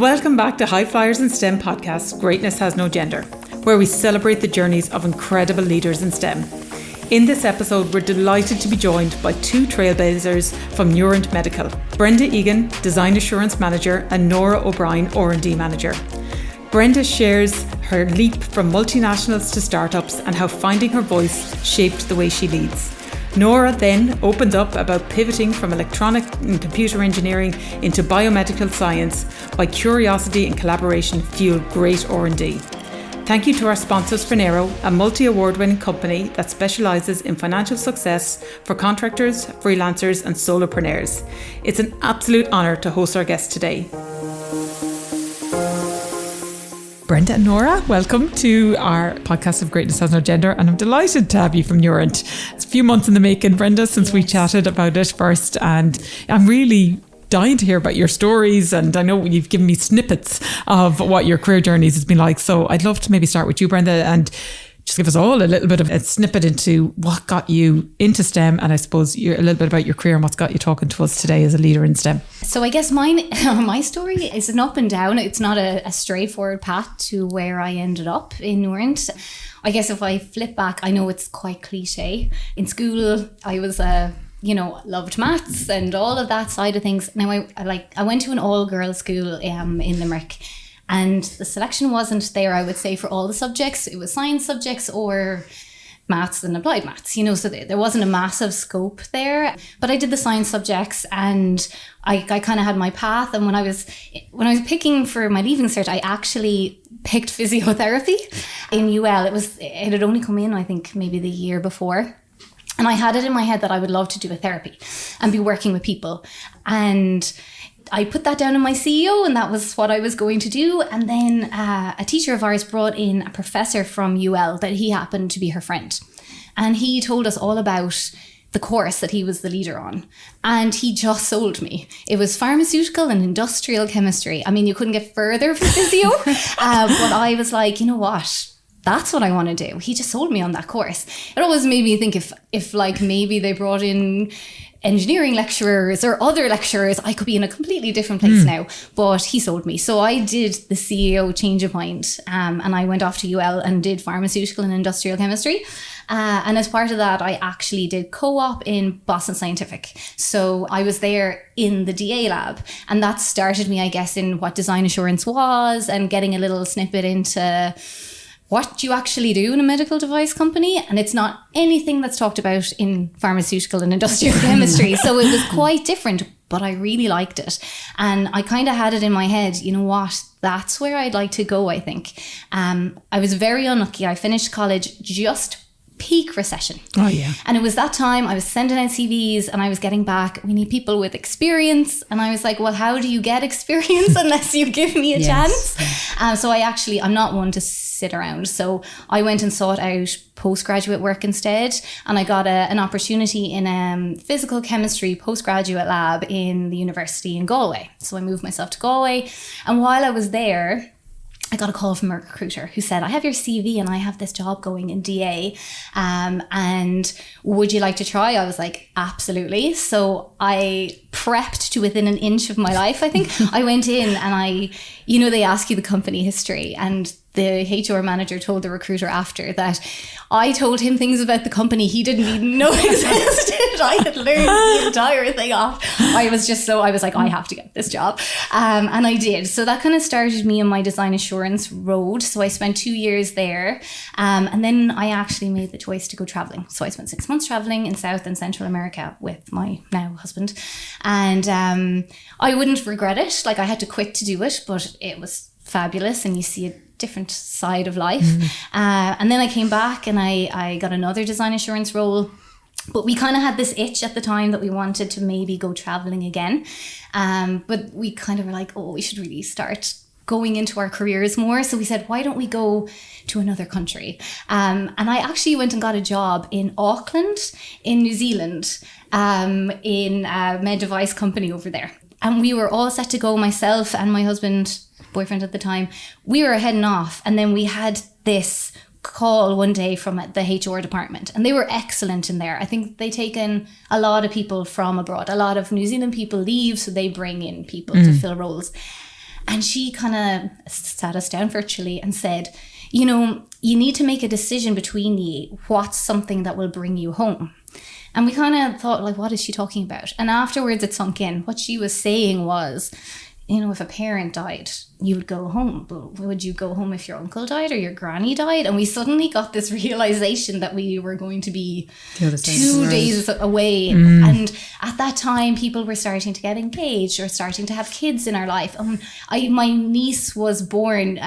Welcome back to High Flyers in STEM podcast, Greatness Has No Gender, where we celebrate the journeys of incredible leaders in STEM. In this episode, we're delighted to be joined by two trailblazers from Neurent Medical, Brenda Egan, Design Assurance Manager, and Norah O'Brien, R&D Manager. Brenda shares her leap from multinationals to startups and how finding her voice shaped the way she leads. Norah then opened up about pivoting from electronic and computer engineering into biomedical science, why curiosity and collaboration fuel great R&D. Thank you to our sponsors Finero, a multi-award-winning company that specialises in financial success for contractors, freelancers and solopreneurs. It's an absolute honour to host our guest today. Brenda and Norah, welcome to our podcast of Greatness Has No Gender, and I'm delighted to have you from Neurent. It's a few months in the making, Brenda, since we chatted about it first, and I'm really dying to hear about your stories, and I know you've given me snippets of what your career journeys has been like, so I'd love to maybe start with you, Brenda, and just give us all a little bit of a snippet into what got you into STEM, and I suppose a little bit about your career and what's got you talking to us today as a leader in STEM. So I guess my story is an up and down. It's not a straightforward path to where I ended up in Neurent. I guess if I flip back, I know it's quite cliche. In school, I was loved maths and all of that side of things. Now I went to an all-girls school in Limerick. And the selection wasn't there, I would say, for all the subjects. It was science subjects or maths and applied maths, so there wasn't a massive scope there. But I did the science subjects and I kind of had my path. And when I was picking for my leaving cert, I actually picked physiotherapy in UL. It had only come in, I think, maybe the year before. And I had it in my head that I would love to do a therapy and be working with people. And I put that down in my CEO, and that was what I was going to do. And then a teacher of ours brought in a professor from UL that he happened to be her friend. And he told us all about the course that he was the leader on. And he just sold me. It was pharmaceutical and industrial chemistry. I mean, you couldn't get further from physio. But I was like, you know what? That's what I want to do. He just sold me on that course. It always made me think if like maybe they brought in engineering lecturers or other lecturers, I could be in a completely different place now, but he sold me. So I did the CEO change of mind, and I went off to UL and did pharmaceutical and industrial chemistry. And as part of that, I actually did co-op in Boston Scientific. So I was there in the DA lab, and that started me, I guess, in what design assurance was and getting a little snippet into what you actually do in a medical device company. And it's not anything that's talked about in pharmaceutical and industrial chemistry. So it was quite different, but I really liked it. And I kind of had it in my head, you know what, that's where I'd like to go, I think. I was very unlucky. I finished college just peak recession. Oh yeah. And it was that time I was sending out CVs and I was getting back, we need people with experience. And I was like, well, how do you get experience unless you give me a chance? So I'm not one to sit around. So I went and sought out postgraduate work instead. And I got an opportunity in physical chemistry postgraduate lab in the university in Galway. So I moved myself to Galway. And while I was there, I got a call from a recruiter who said, I have your CV and I have this job going in DA, and would you like to try? I was like, absolutely. So I prepped to within an inch of my life, I think. I went in and they ask you the company history, and the HR manager told the recruiter after that I told him things about the company he didn't even know existed. I had learned the entire thing off. I was like, I have to get this job. And I did. So that kind of started me on my design assurance road. So I spent 2 years there. And then I actually made the choice to go traveling. So I spent 6 months traveling in South and Central America with my now husband. And I wouldn't regret it. Like, I had to quit to do it, but it was fabulous. And you see a different side of life. And then I came back and I got another design assurance role. But we kind of had this itch at the time that we wanted to maybe go traveling again. But we kind of were like, oh, we should really start going into our careers more. So we said, why don't we go to another country? And I actually went and got a job in Auckland in New Zealand, in a med device company over there. And we were all set to go, myself and my husband, boyfriend at the time. We were heading off, and then we had this call one day from the HR department, and they were excellent in there. I think they take in a lot of people from abroad. A lot of New Zealand people leave, so they bring in people to fill roles. And she kind of sat us down virtually and said, you know, you need to make a decision between you. What's something that will bring you home? And we kind of thought, like, what is she talking about? And afterwards it sunk in. What she was saying was, you know, if a parent died, you would go home. But would you go home if your uncle died or your granny died? And we suddenly got this realization that we were going to be 2 days away. And at that time, people were starting to get engaged or starting to have kids in our life. My niece was born,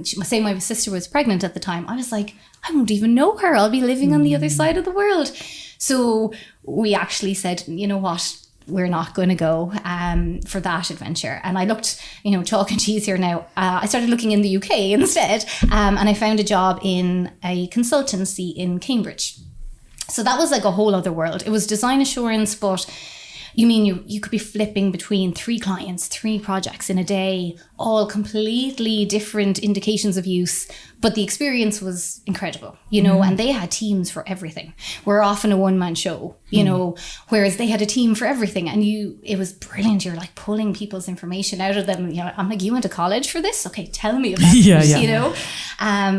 say my sister was pregnant at the time. I was like, I won't even know her. I'll be living on the other side of the world. So we actually said, you know what? We're not going to go for that adventure. And I looked, you know, chalk and cheese here now. I started looking in the UK instead. And I found a job in a consultancy in Cambridge. So that was like a whole other world. It was design assurance, but you mean you could be flipping between 3 clients, 3 projects in a day, all completely different indications of use. But the experience was incredible, you know, and they had teams for everything. We're often a one-man show, you know, whereas they had a team for everything. And it was brilliant. You're like pulling people's information out of them. You know, I'm like, you went to college for this? Okay, tell me about this, you know.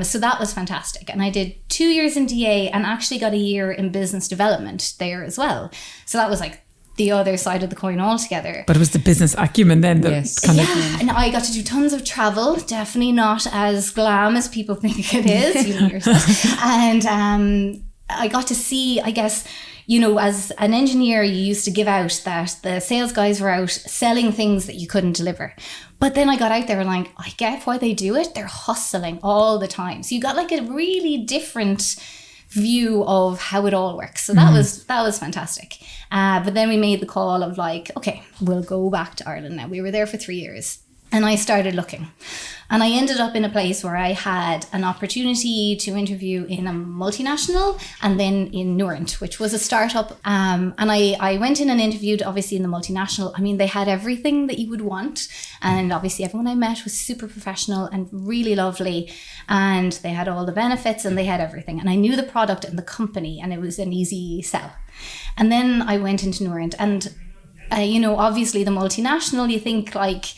So that was fantastic. And I did 2 years in DA and actually got a year in business development there as well. So that was like the other side of the coin altogether. But it was the business acumen then that kind of... and I got to do tons of travel, definitely not as glam as people think it is, you know yourself. And I got to see, I guess, you know, as an engineer, you used to give out that the sales guys were out selling things that you couldn't deliver. But then I got out there and like, I get why they do it. They're hustling all the time. So you got like a really different view of how it all works. So that was fantastic. But then we made the call of like, okay, we'll go back to Ireland now. We were there for 3 years. And I started looking. And I ended up in a place where I had an opportunity to interview in a multinational and then in Neurent, which was a startup. And I went in and interviewed, obviously, in the multinational. I mean, they had everything that you would want. And obviously, everyone I met was super professional and really lovely. And they had all the benefits and they had everything. And I knew the product and the company, and it was an easy sell. And then I went into Neurent. And, you know, obviously, the multinational, you think like,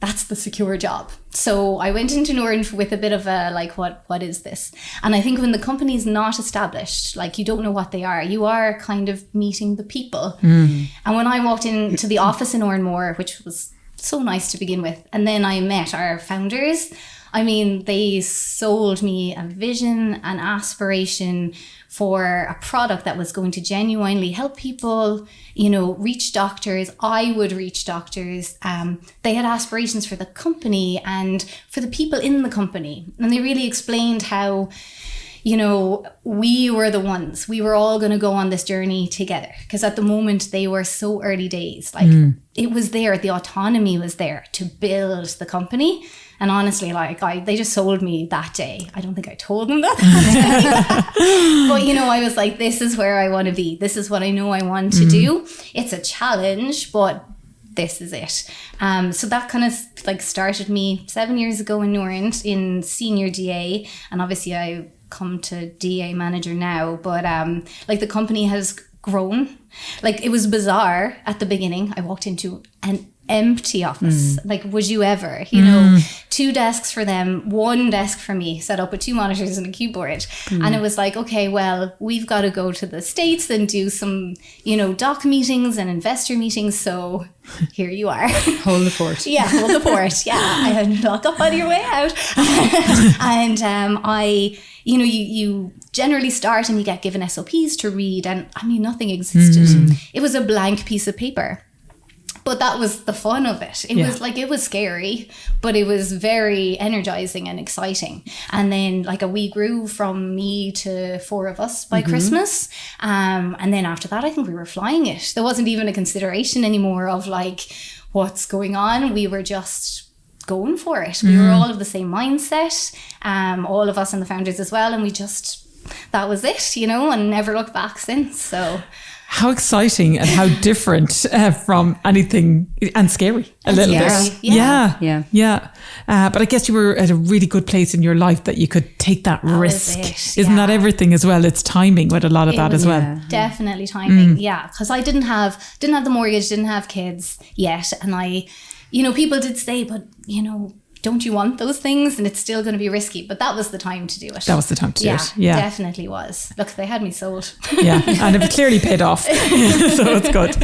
that's the secure job. So I went into Neurent with a bit of a like, what is this? And I think when the company's not established, like you don't know what they are, you are kind of meeting the people. And when I walked into the office in Oranmore, which was so nice to begin with, and then I met our founders, I mean, they sold me a vision, an aspiration for a product that was going to genuinely help people, you know, reach doctors. I would reach doctors. They had aspirations for the company and for the people in the company. And they really explained how, you know, we were the ones. We were all going to go on this journey together. Because at the moment, they were so early days. Like, it was there. The autonomy was there to build the company. And honestly, like they just sold me that day. I don't think I told them that. But, you know, I was like, this is where I want to be. This is what I know I want to do. It's a challenge, but this is it. So that kind of like started me 7 years ago in Neurent in senior DA. And obviously I come to DA manager now. But like the company has grown. Like it was bizarre at the beginning. I walked into an empty office. Like, would you ever, you know, 2 desks for them, 1 desk for me, set up with 2 monitors and a keyboard. And it was like, okay, well, we've got to go to the States and do some, you know, doc meetings and investor meetings. So here you are. Hold the fort. Yeah, hold the fort. Yeah, and lock up on your way out. And you know, you generally start and you get given SOPs to read. And I mean, nothing existed. It was a blank piece of paper. But that was the fun of it. It was like, it was scary, but it was very energizing and exciting. And then like we grew from me to 4 of us by Christmas. And then after that, I think we were flying it. There wasn't even a consideration anymore of like, what's going on? We were just going for it. We were all of the same mindset, all of us and the founders as well. And we just, that was it, you know, and never looked back since. So... How exciting and how different from anything, and scary a little bit. Yeah. But I guess you were at a really good place in your life that you could take that risk. Isn't that everything as well? It's timing with a lot of that as well. Definitely timing. Yeah, because I didn't have the mortgage, didn't have kids yet, and I people did say, but, don't you want those things? And it's still going to be risky. But that was the time to do it. That was the time to do it. Yeah, definitely was. Look, they had me sold. Yeah, and it clearly paid off. So it's good.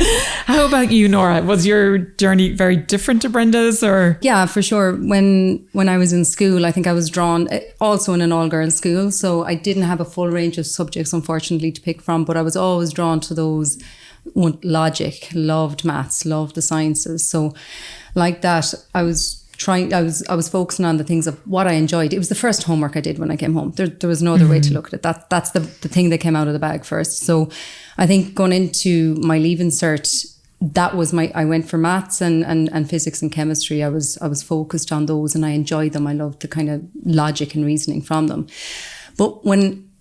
How about you, Norah? Was your journey very different to Brenda's, or? Yeah, for sure. When I was in school, I think I was drawn, also in an all-girls school. So I didn't have a full range of subjects, unfortunately, to pick from. But I was always drawn to those. Logic, loved maths, loved the sciences. So like that, I was focusing on the things of what I enjoyed. It was the first homework I did when I came home. There was no other way to look at it. That's the thing that came out of the bag first. So I think going into my Leaving Cert, that was I went for maths and physics and chemistry. I was focused on those and I enjoyed them. I loved the kind of logic and reasoning from them. But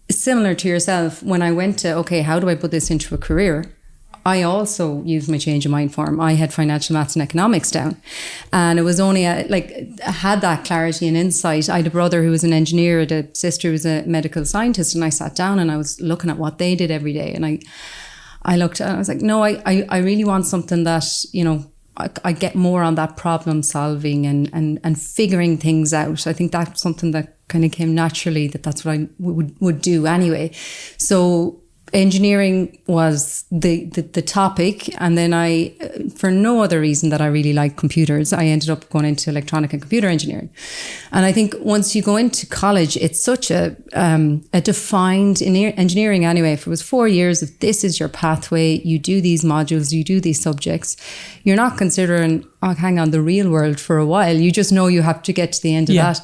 similar to yourself, when I went to, okay, how do I put this into a career? I also used my change of mind form. I had financial maths and economics down. And it was only I had that clarity and insight. I had a brother who was an engineer, a sister who was a medical scientist. And I sat down and I was looking at what they did every day. And I looked and I was like, no, I really want something that, I get more on that problem solving and figuring things out. I think that's something that kind of came naturally, that's what I would do anyway. So engineering was the topic, and then I, for no other reason that I really like computers, I ended up going into electronic and computer engineering. And I think once you go into college, it's such a defined engineering anyway. If it was 4 years of this is your pathway, you do these modules, you do these subjects, you're not considering, hang on, the real world for a while. You just know you have to get to the end of that.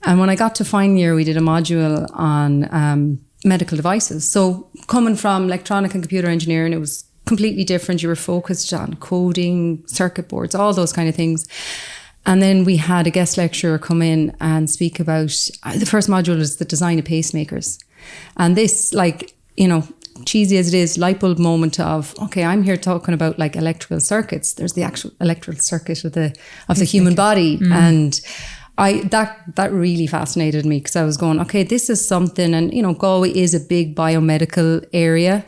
And when I got to final year, we did a module on medical devices. So coming from electronic and computer engineering, it was completely different. You were focused on coding, circuit boards, all those kind of things. And then we had a guest lecturer come in and speak about, the first module was the design of pacemakers. And this, cheesy as it is, light bulb moment of, okay, I'm here talking about electrical circuits. There's the actual electrical circuit of the human body. And that really fascinated me, because I was going, okay, this is something, and Galway is a big biomedical area,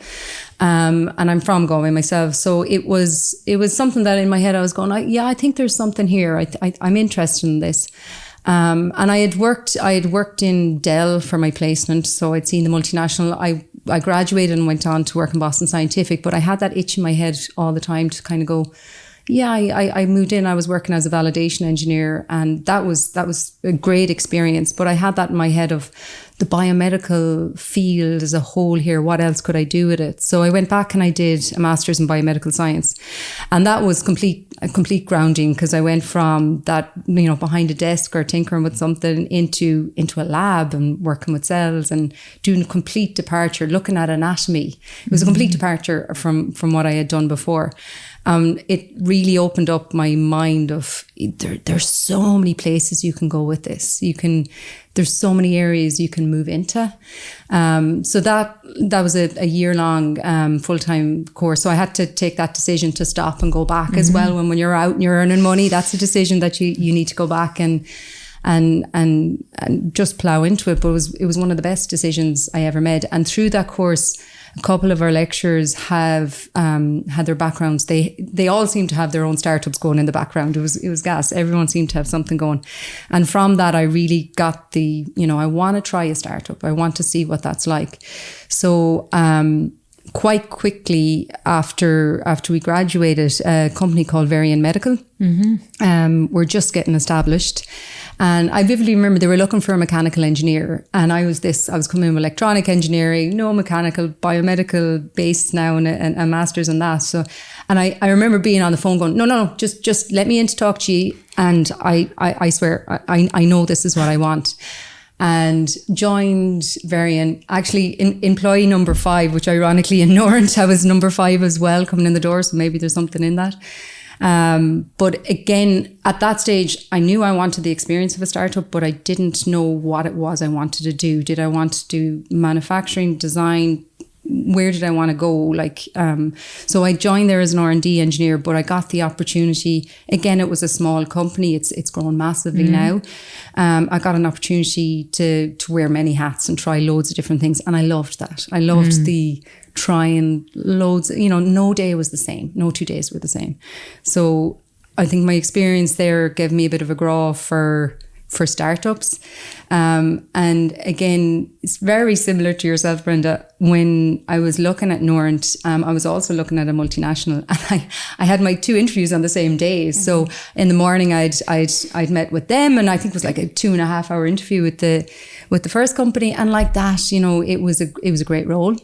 and I'm from Galway myself, so it was something that in my head I was going, I think there's something here. I'm interested in this, and I had worked in Dell for my placement, so I'd seen the multinational. I graduated and went on to work in Boston Scientific, but I had that itch in my head all the time to kind of go, I moved in, I was working as a validation engineer, and that was a great experience. But I had that in my head of the biomedical field as a whole here. What else could I do with it? So I went back and I did a master's in biomedical science. And that was a complete grounding, because I went from that, behind a desk or tinkering with something into a lab and working with cells and doing a complete departure, looking at anatomy. It was a complete departure from what I had done before. It really opened up my mind of there's so many places you can go with this. There's so many areas you can move into. So that was a year-long full-time course. So I had to take that decision to stop and go back as well. When you're out and you're earning money, that's a decision that you need to go back and just plow into it. But it was one of the best decisions I ever made. And through that course, a couple of our lecturers have had their backgrounds. They all seem to have their own startups going in the background. It was gas. Everyone seemed to have something going. And from that, I really got I want to try a startup. I want to see what that's like. So quite quickly after we graduated, a company called Neurent Medical were just getting established. And I vividly remember they were looking for a mechanical engineer. And I was coming in with electronic engineering, no mechanical, biomedical base now, and a master's in that. So, and I remember being on the phone going, no, just let me in to talk to you. And I swear, I know this is what I want. And joined Varian, actually in employee number 5, which ironically in Neurent, I was number 5 as well coming in the door. So maybe there's something in that. But again, at that stage, I knew I wanted the experience of a startup, but I didn't know what it was I wanted to do. Did I want to do manufacturing, design? Where did I want to go? So I joined there as an R&D engineer, but I got the opportunity. Again, it was a small company. It's grown massively now. I got an opportunity to wear many hats and try loads of different things. And I loved that. I loved the trying loads, no day was the same. No 2 days were the same. So I think my experience there gave me a bit of a draw for startups. And again, it's very similar to yourself, Brenda. When I was looking at Neurent, I was also looking at a multinational, and I had my 2 interviews on the same day. So in the morning, I'd met with them, and I think it was like a 2.5 hour interview with the first company. And like that, it was a great role.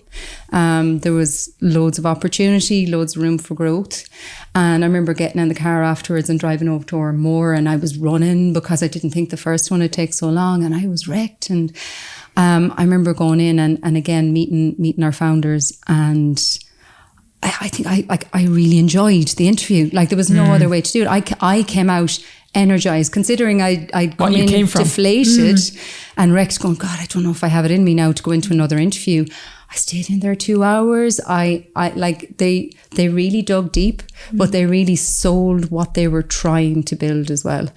There was loads of opportunity, loads of room for growth. And I remember getting in the car afterwards and driving over to Moore, and I was running because I didn't think the first one would take so long, and I was wrecked. And I remember going in and again meeting our founders, and I think I really enjoyed the interview. Like, there was no other way to do it. I came out energized, considering I'd gone in deflated and wrecked, going, God, I don't know if I have it in me now to go into another interview. I stayed in there 2 hours. I like, they really dug deep, but they really sold what they were trying to build as well.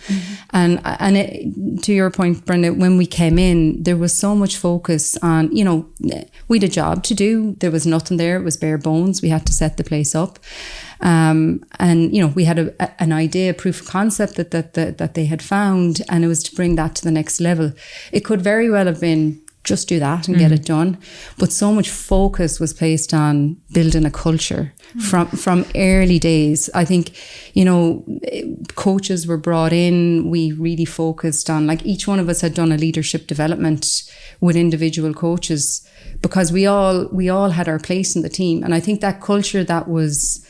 And to your point, Brenda, when we came in, there was so much focus on, we had a job to do. There was nothing there. It was bare bones. We had to set the place up. And we had an idea, a proof of concept that they had found, and it was to bring that to the next level. It could very well have been just do that and get it done, but so much focus was placed on building a culture from early days. I think, coaches were brought in. We really focused on, like, each one of us had done a leadership development with individual coaches, because we all had our place in the team. And I think that culture that was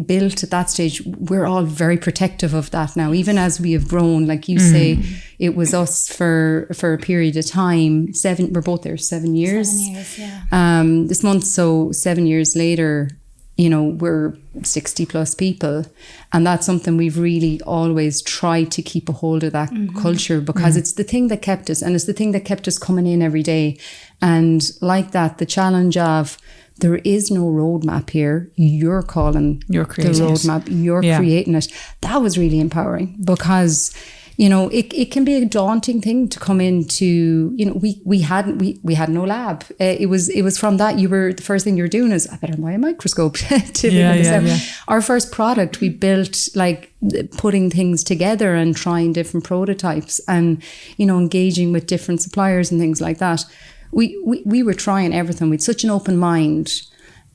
built at that stage, we're all very protective of that now. Even as we have grown, like you say, it was us for a period of time. We're both there 7 years. 7 years, yeah. This month, so 7 years later, we're 60 plus people, and that's something we've really always tried to keep a hold of, that culture, because it's the thing that kept us, and it's the thing that kept us coming in every day. And like that, the challenge of, there is no roadmap here. You're calling the roadmap. You're creating it. That was really empowering, because, it can be a daunting thing to come into, we had no lab. It was from that, the first thing you're doing is, I better buy a microscope to Our first product, we built, like, putting things together and trying different prototypes and, engaging with different suppliers and things like that. We were trying everything with such an open mind,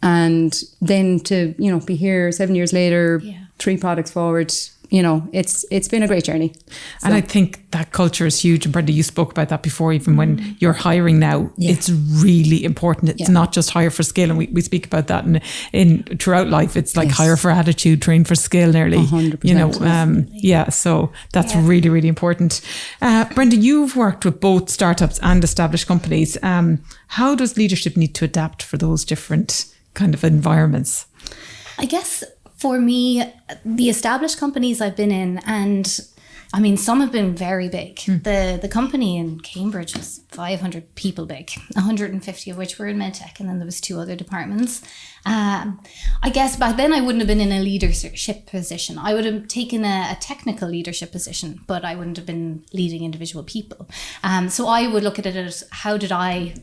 and then to be here 7 years later, 3 products forward, it's been a great journey. So. And I think that culture is huge. And Brenda, you spoke about that before, even when you're hiring now, it's really important. It's not just hire for skill. And we speak about that in throughout life. It's like hire for attitude, train for skill nearly. 100%. So that's really, really important. Brenda, you've worked with both startups and established companies. How does leadership need to adapt for those different kind of environments? I guess for me, the established companies I've been in, and I mean, some have been very big. The company in Cambridge was 500 people big, 150 of which were in medtech, and then there was 2 other departments. I guess back then I wouldn't have been in a leadership position. I would have taken a technical leadership position, but I wouldn't have been leading individual people. So I would look at it as, how did I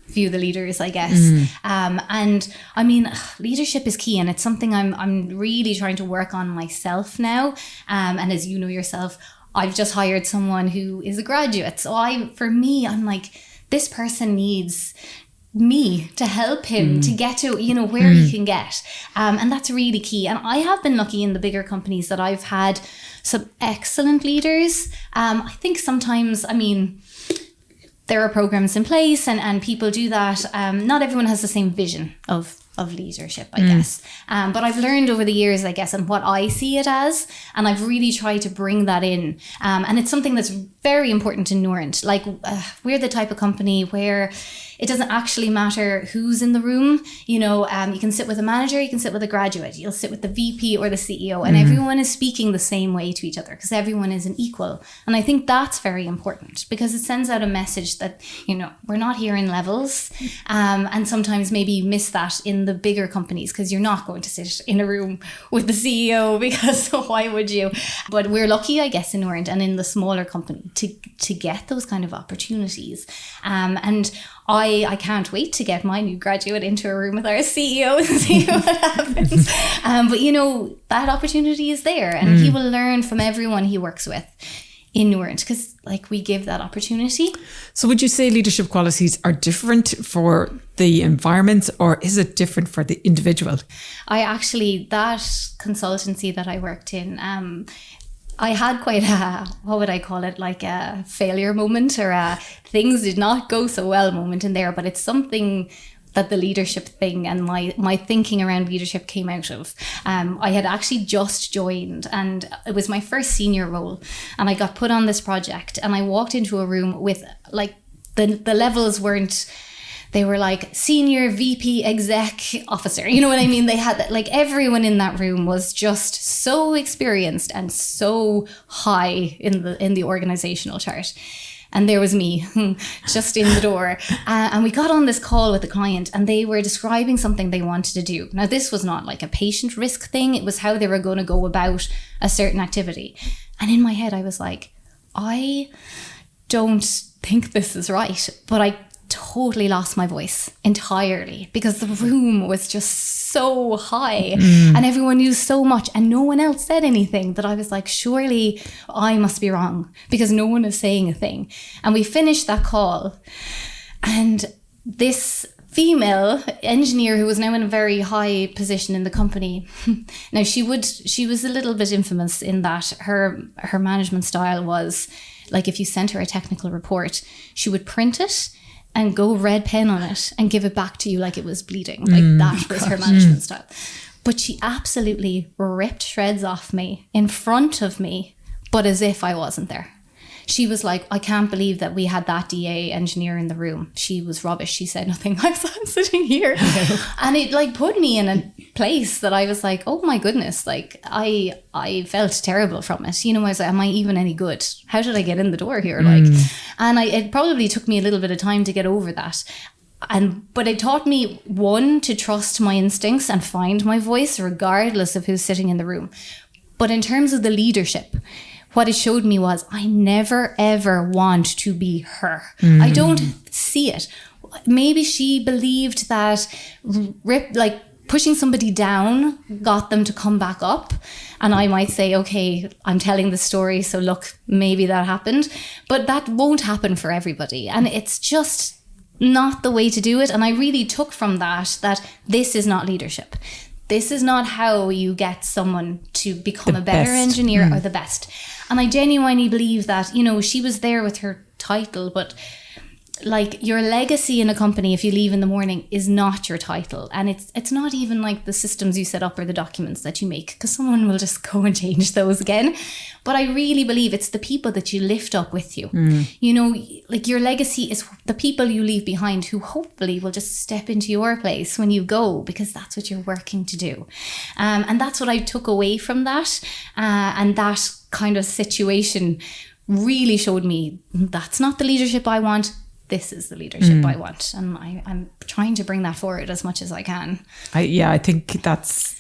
view the leaders, I guess. And I mean, leadership is key, and it's something I'm really trying to work on myself now. And as you know yourself, I've just hired someone who is a graduate. So I'm like, this person needs me to help him to get to, where he can get. And that's really key. And I have been lucky in the bigger companies that I've had some excellent leaders. I think sometimes, there are programs in place and people do that. Not everyone has the same vision of leadership, I guess. But I've learned over the years, I guess, and what I see it as, and I've really tried to bring that in. And it's something that's very important in Neurent. Like, we're the type of company where it doesn't actually matter who's in the room. You can sit with a manager, you can sit with a graduate, you'll sit with the VP or the CEO, and everyone is speaking the same way to each other because everyone is an equal. And I think that's very important because it sends out a message that, we're not here in levels. And sometimes maybe you miss that in in the bigger companies, because you're not going to sit in a room with the CEO, because why would you? But we're lucky, I guess, in Neurent and in the smaller company to get those kind of opportunities. And I can't wait to get my new graduate into a room with our CEO and see what happens. But you know, that opportunity is there, and he will learn from everyone he works with in Neurent, because like we give that opportunity. So would you say leadership qualities are different for the environments, or is it different for the individual? That consultancy that I worked in, I had quite a, what would I call it, like a failure moment, or a things did not go so well moment in there, but it's something that the leadership thing and my thinking around leadership came out of. I had actually just joined, and it was my first senior role, and I got put on this project, and I walked into a room with like the levels weren't, they were like senior VP exec officer, you know what I mean? They had like everyone in that room was just so experienced and so high in the organizational chart. And there was me just in the door. And we got on this call with the client, and they were describing something they wanted to do. Now, this was not like a patient risk thing. It was how they were going to go about a certain activity. And in my head, I was like, I don't think this is right. But I totally lost my voice entirely, because the room was just so high and everyone knew so much and no one else said anything, that I was like, surely I must be wrong, because no one is saying a thing. And we finished that call, and this female engineer, who was now in a very high position in the company, now she was a little bit infamous in that her management style was like, if you sent her a technical report, she would print it and go red pen on it and give it back to you like it was bleeding. Like that was her management style. But she absolutely ripped shreds off me in front of me, but as if I wasn't there. She was like, I can't believe that we had that DA engineer in the room. She was rubbish. She said nothing. I'm sitting here. And it like put me in a place that I was like, oh my goodness. Like I felt terrible from it. You know, I was like, am I even any good? How did I get in the door here? Like, and it probably took me a little bit of time to get over that. But it taught me, one, to trust my instincts and find my voice regardless of who's sitting in the room. But in terms of the leadership, what it showed me was I never, ever want to be her. I don't see it. Maybe she believed that pushing somebody down got them to come back up. And I might say, okay, I'm telling the story, so look, maybe that happened. But that won't happen for everybody. And it's just not the way to do it. And I really took from that this is not leadership. This is not how you get someone to become a better engineer or the best. And I genuinely believe that, you know, she was there with her title, but like your legacy in a company, if you leave in the morning, is not your title. And it's not even like the systems you set up or the documents that you make, because someone will just go and change those again. But I really believe it's the people that you lift up with you. You know, like your legacy is the people you leave behind, who hopefully will just step into your place when you go, because that's what you're working to do. And that's what I took away from that. And that kind of situation really showed me that's not the leadership I want. This is the leadership I want. And I'm trying to bring that forward as much as I can. I think that's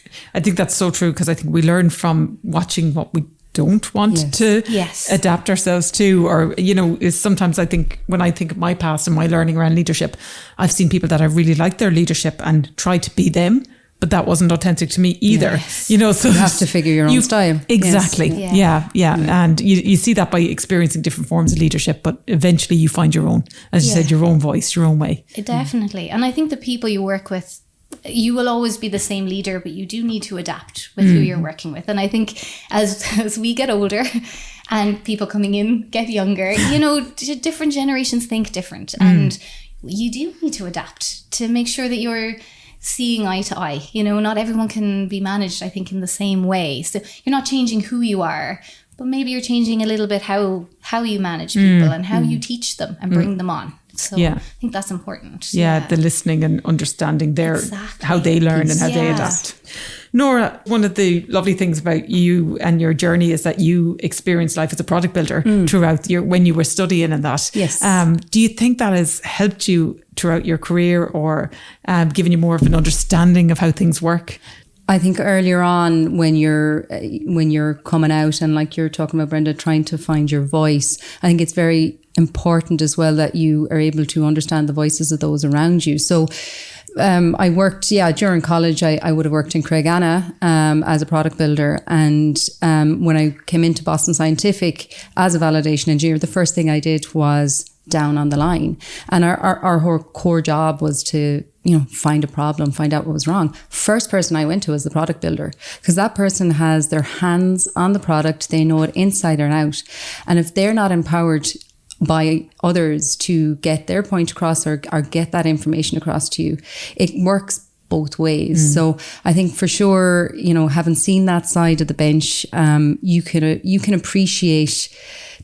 so true, because I think we learn from watching what we don't want to adapt ourselves to. Or, you know, is sometimes I think when I think of my past and my learning around leadership, I've seen people that I really liked their leadership and try to be them, but that wasn't authentic to me either. Yes. You know, so you have to figure your own style. Exactly. Yes. Yeah. And you see that by experiencing different forms of leadership, but eventually you find your own, as you said, your own voice, your own way. Definitely. And I think the people you work with, you will always be the same leader, but you do need to adapt with who you're working with. And I think as we get older and people coming in get younger, you know, different generations think different. And you do need to adapt to make sure that you're seeing eye to eye. You know, not everyone can be managed, I think, in the same way. So you're not changing who you are, but maybe you're changing a little bit how you manage people and how you teach them and bring them on. So I think that's important. The listening and understanding how they learn and how they adapt. Norah, one of the lovely things about you and your journey is that you experienced life as a product builder throughout when you were studying and that. Yes. Do you think that has helped you throughout your career or given you more of an understanding of how things work? I think earlier on when you're coming out and like you're talking about, Brenda, trying to find your voice, I think it's very important as well that you are able to understand the voices of those around you. So I worked, during college, I would have worked in Craigana as a product builder. And when I came into Boston Scientific as a validation engineer, the first thing I did was down on the line. And our whole core job was to, find a problem, find out what was wrong. First person I went to was the product builder, because that person has their hands on the product. They know it inside and out. And if they're not empowered by others to get their point across or get that information across to you, it works both ways. So I think for sure, having seen that side of the bench, you can appreciate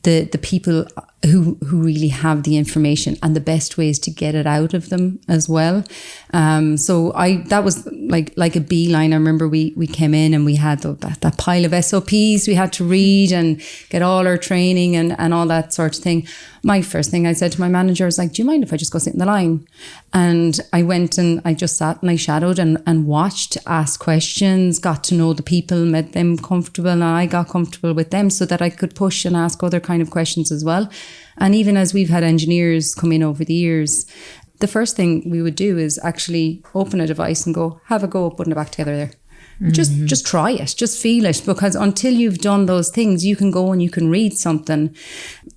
the people who really have the information and the best ways to get it out of them as well. So that was like a beeline. I remember we came in and we had that pile of SOPs we had to read and get all our training and all that sort of thing. My first thing I said to my manager was like, do you mind if I just go sit in the line? And I went and I just sat and I shadowed and watched, asked questions, got to know the people, made them comfortable, and I got comfortable with them so that I could push and ask other kind of questions as well. And even as we've had engineers come in over the years, the first thing we would do is actually open a device and go, have a go at putting it back together there. Just try it, just feel it, because until you've done those things, you can go and you can read something,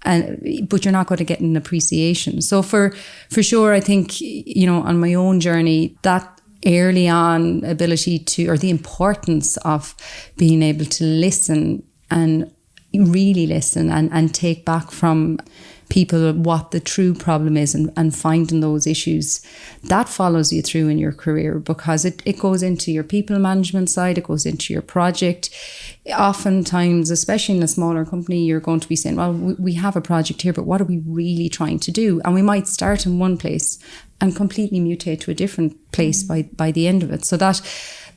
but you're not going to get an appreciation. So for sure, I think, on my own journey, that early on ability to, or the importance of being able to listen and really listen and take back from people what the true problem is and finding those issues, that follows you through in your career, because it goes into your people management side, it goes into your project. Oftentimes, especially in a smaller company, you're going to be saying, well, we have a project here, but what are we really trying to do? And we might start in one place and completely mutate to a different place by the end of it. So that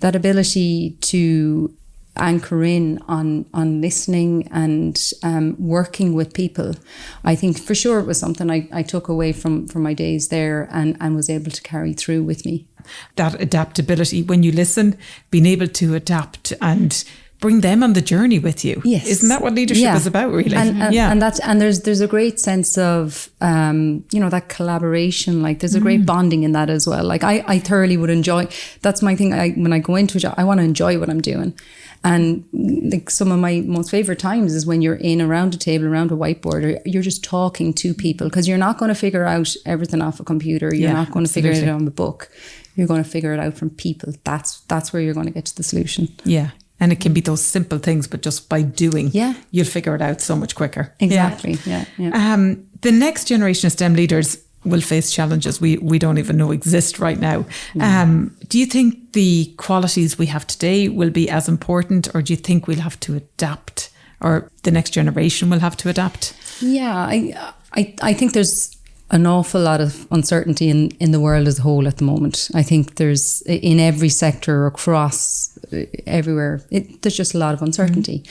ability to anchor in on listening and working with people, I think for sure it was something I took away from my days there and was able to carry through with me. That adaptability, when you listen, being able to adapt and bring them on the journey with you. Yes. Isn't that what leadership is about, really? And there's a great sense of that collaboration. Like there's a great bonding in that as well. Like I thoroughly would enjoy. That's my thing. When I go into a job, I want to enjoy what I'm doing. And like some of my most favorite times is when you're in around a table, around a whiteboard, or you're just talking to people, because you're not going to figure out everything off a computer. You're not going to figure it out on the book. You're going to figure it out from people. That's where you're going to get to the solution. Yeah. And it can be those simple things, but just by doing, you'll figure it out so much quicker. Exactly. Yeah. The next generation of STEM leaders will face challenges we don't even know exist right now. Do you think the qualities we have today will be as important, or do you think we'll have to adapt, or the next generation will have to adapt? Yeah, I think there's an awful lot of uncertainty in the world as a whole at the moment. I think there's, in every sector across everywhere, there's just a lot of uncertainty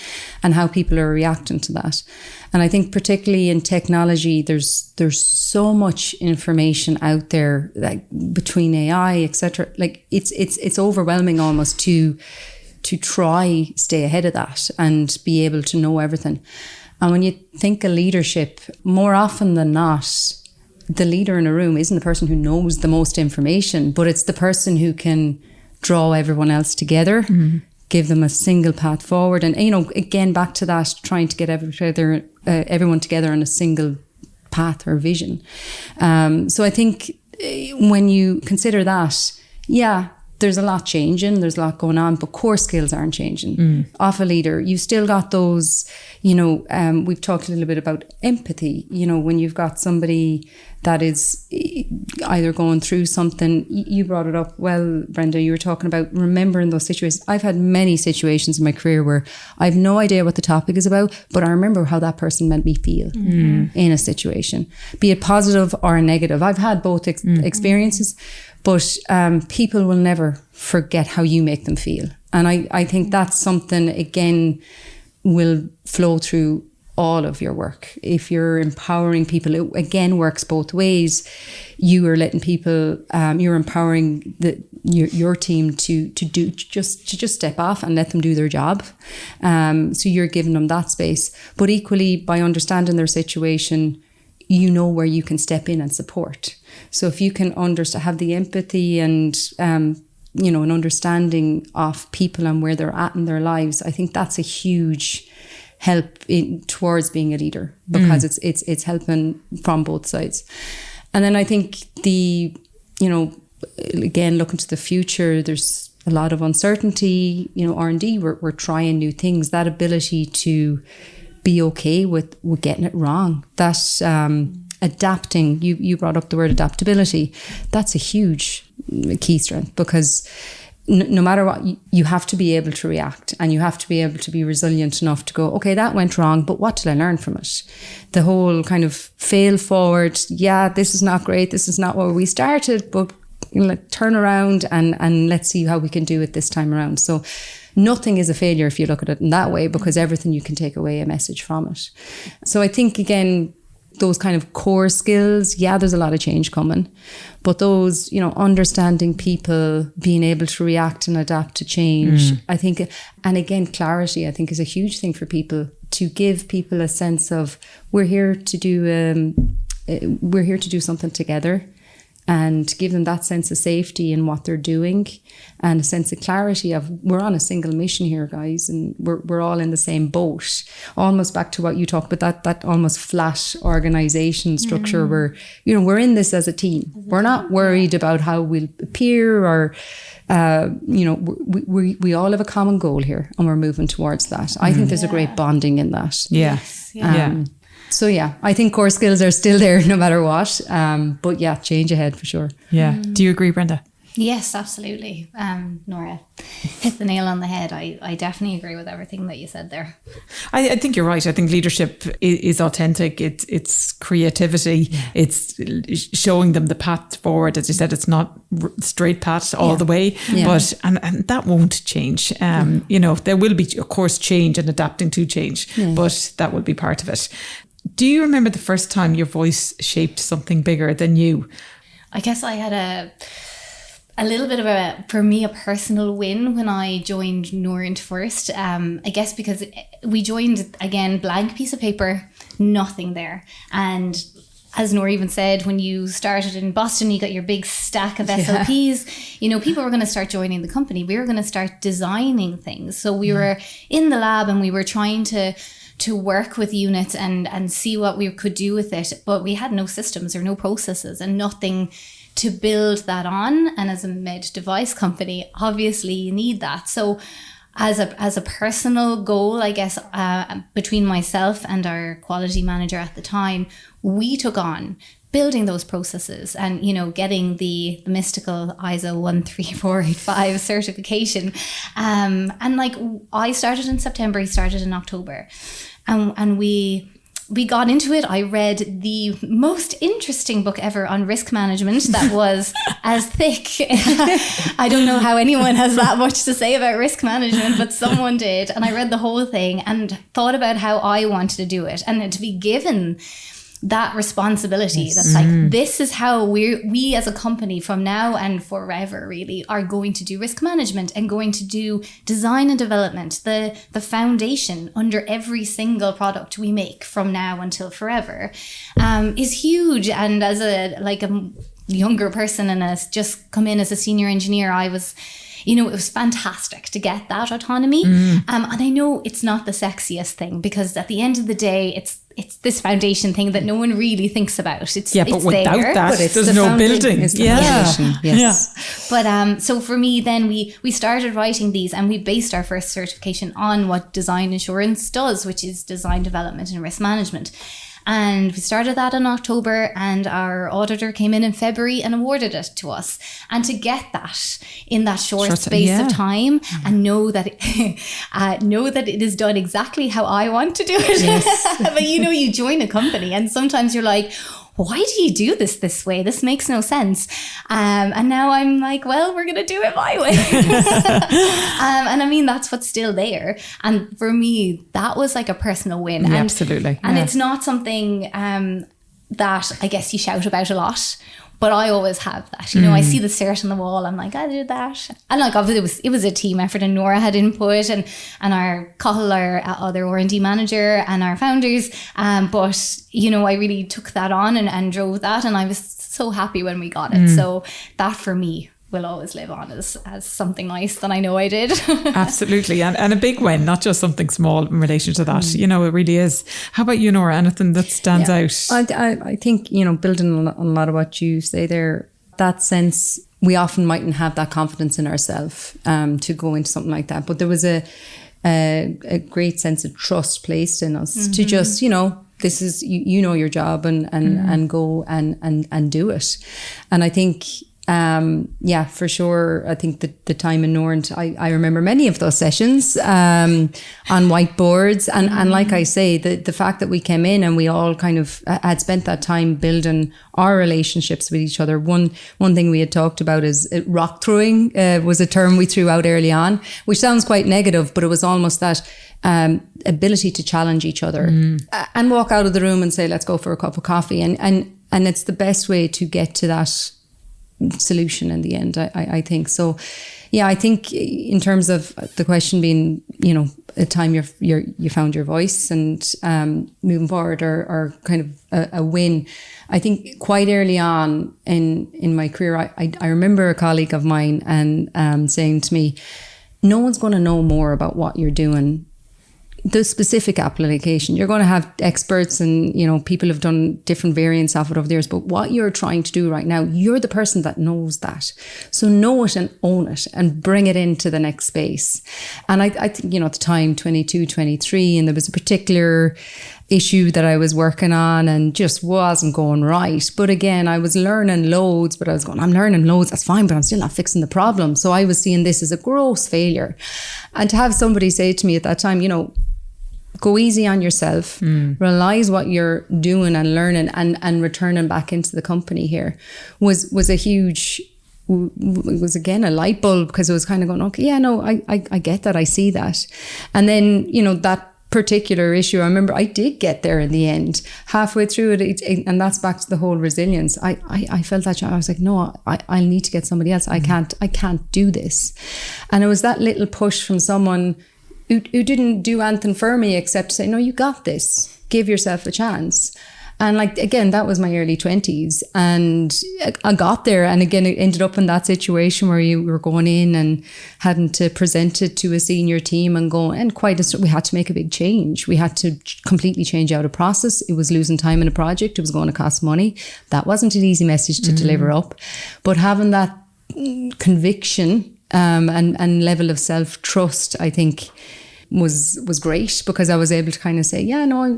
and how people are reacting to that. And I think particularly in technology, there's so much information out there, like between AI, etc. Like it's overwhelming almost to try stay ahead of that and be able to know everything. And when you think of leadership, more often than not, the leader in a room isn't the person who knows the most information, but it's the person who can draw everyone else together, give them a single path forward. And, again, back to that, trying to get everyone together on a single path or vision. So I think when you consider that, there's a lot changing, there's a lot going on, but core skills aren't changing. Of a leader, you've still got those, we've talked a little bit about empathy, when you've got somebody that is either going through something. You brought it up well, Brenda, you were talking about remembering those situations. I've had many situations in my career where I have no idea what the topic is about, but I remember how that person made me feel in a situation, be it positive or negative. I've had both experiences. But people will never forget how you make them feel. And I think that's something, again, will flow through all of your work. If you're empowering people, it again works both ways. You are letting people, you're empowering your team to just step off and let them do their job. So you're giving them that space. But equally, by understanding their situation, you know where you can step in and support. So if you can have the empathy and an understanding of people and where they're at in their lives, I think that's a huge help towards being a leader, because it's helping from both sides. And then I think again, looking to the future, there's a lot of uncertainty. R&D, we're trying new things. That ability to be okay with getting it wrong, that adapting, you brought up the word adaptability, that's a huge key strength, because no matter what, you have to be able to react, and you have to be able to be resilient enough to go, okay, that went wrong, but what did I learn from it? The whole kind of fail forward, yeah, this is not great, this is not where we started, but turn around and let's see how we can do it this time around. So nothing is a failure if you look at it in that way, because everything you can take away a message from it. So I think, again, those kind of core skills, yeah, there's a lot of change coming, but those, understanding people, being able to react and adapt to change, I think, and again, clarity, I think, is a huge thing for people, to give people a sense of we're here to do something together, and give them that sense of safety in what they're doing, and a sense of clarity of we're on a single mission here, guys, and we're all in the same boat. Almost back to what you talked about, that almost flat organisation structure where, we're in this as a team. We're not worried about how we'll appear, or, we all have a common goal here, and we're moving towards that. I think there's a great bonding in that. Yes. Yeah. So yeah, I think core skills are still there no matter what. But yeah, change ahead for sure. Yeah. Do you agree, Brenda? Yes, absolutely. Norah hit the nail on the head. I definitely agree with everything that you said there. I think you're right. I think leadership is authentic. It's creativity. Yeah. It's showing them the path forward. As you said, it's not straight path all the way, but and that won't change. There will be, of course, change and adapting to change, but that will be part of it. Do you remember the first time your voice shaped something bigger than you? I guess I had a little bit of a personal win when I joined Neurent first. I guess because we joined, again, blank piece of paper, nothing there. And as Norah even said, when you started in Boston, you got your big stack of SOPs. People were going to start joining the company. We were going to start designing things. So we were in the lab and we were trying to work with units and see what we could do with it. But we had no systems or no processes and nothing to build that on. And as a med device company, obviously you need that. So as a personal goal, I guess, between myself and our quality manager at the time, we took on building those processes and, getting the mystical ISO 13485 certification. And I started in September, he started in October. And we got into it. I read the most interesting book ever on risk management that was as thick. I don't know how anyone has that much to say about risk management, but someone did. And I read the whole thing and thought about how I wanted to do it. And to be given that responsibility, that's like, this is how we as a company from now and forever really are going to do risk management and going to do design and development, the foundation under every single product we make from now until forever, is huge. And as a younger person and as just come in as a senior engineer, I was, it was fantastic to get that autonomy. And I know it's not the sexiest thing, because at the end of the day, it's this foundation thing that no one really thinks about. But without there, that, there's no building. Yes. But so for me, then we started writing these, and we based our first certification on what design assurance does, which is design development and risk management. And we started that in October, and our auditor came in February and awarded it to us. And to get that in that short space of time and know that it is done exactly how I want to do it. Yes. But you join a company and sometimes you're like, why do you do this way? This makes no sense. And now I'm like, well, we're going to do it my way. And I mean, that's what's still there. And for me, that was like a personal win. Yeah, and, absolutely. And yeah. it's not something that I guess you shout about a lot. But I always have that, you know, I see the cert on the wall. I'm like, I did that. And like, obviously it was a team effort, and Norah had input, and our Cathal, our other R&D manager, and our founders. But, you know, I really took that on and drove that. And I was so happy when we got it. So that for me will always live on as something nice that I know I did. Absolutely. And a big win, not just something small in relation to that. You know, it really is. How about you, Norah? Anything that stands out? I think, you know, building on a lot of what you say there, that sense, we often mightn't have that confidence in ourselves to go into something like that. But there was a great sense of trust placed in us to just, you know, this is, you know your job and go and do it. And I think, for sure. I think the time in Neurent, I remember many of those sessions on whiteboards. And like I say, the fact that we came in and we all kind of had spent that time building our relationships with each other. One thing we had talked about is rock throwing was a term we threw out early on, which sounds quite negative, but it was almost that ability to challenge each other and walk out of the room and say, let's go for a cup of coffee. And it's the best way to get to that solution in the end, I think. So yeah, I think in terms of the question being, you know, a time you found your voice and moving forward or kind of a win, I think quite early on in my career, I remember a colleague of mine and saying to me, no one's going to know more about what you're doing, the specific application. You're going to have experts and, you know, people have done different variants of it over the years, but what you're trying to do right now, you're the person that knows that. So know it and own it and bring it into the next space. And I think, you know, at the time, 22, 23, and there was a particular issue that I was working on and just wasn't going right. But again, I was learning loads, but I was going, I'm learning loads, that's fine, but I'm still not fixing the problem. So I was seeing this as a gross failure. And to have somebody say to me at that time, you know, go easy on yourself, realize what you're doing and learning and returning back into the company here was a huge, it was again a light bulb, because it was kind of going, okay, yeah, no, I get that, I see that. And then, you know, that particular issue, I remember I did get there in the end, halfway through it, and that's back to the whole resilience. I felt that I was like, no, I need to get somebody else. I can't do this. And it was that little push from someone who didn't do anything for me except say, no, you got this, give yourself a chance. And like, again, that was my early 20s, and I got there, and again, it ended up in that situation where you were going in and having to present it to a senior team and go, and we had to make a big change. We had to completely change out a process. It was losing time in a project. It was going to cost money. That wasn't an easy message to deliver up, but having that conviction and level of self-trust, I think was great, because I was able to kind of say, yeah, no,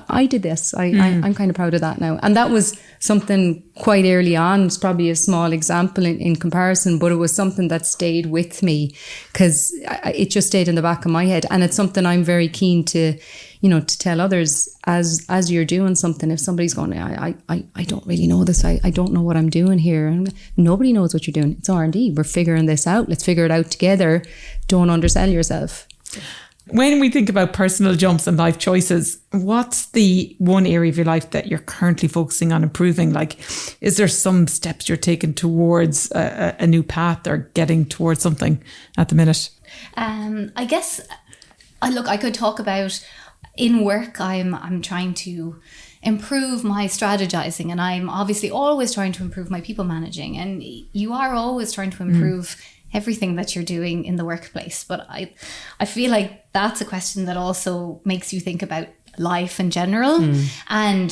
I did this. I'm kind of proud of that now. And that was something quite early on. It's probably a small example in comparison, but it was something that stayed with me, because it just stayed in the back of my head. And it's something I'm very keen to, you know, to tell others as you're doing something. If somebody's going, I don't really know this, I don't know what I'm doing here, and nobody knows what you're doing. It's R&D. We're figuring this out. Let's figure it out together. Don't undersell yourself. When we think about personal jumps and life choices, what's the one area of your life that you're currently focusing on improving? Like, is there some steps you're taking towards a new path or getting towards something at the minute? I guess, I could talk about in work, I'm trying to improve my strategizing, and I'm obviously always trying to improve my people managing, and you are always trying to improve everything that you're doing in the workplace. But I feel like that's a question that also makes you think about life in general and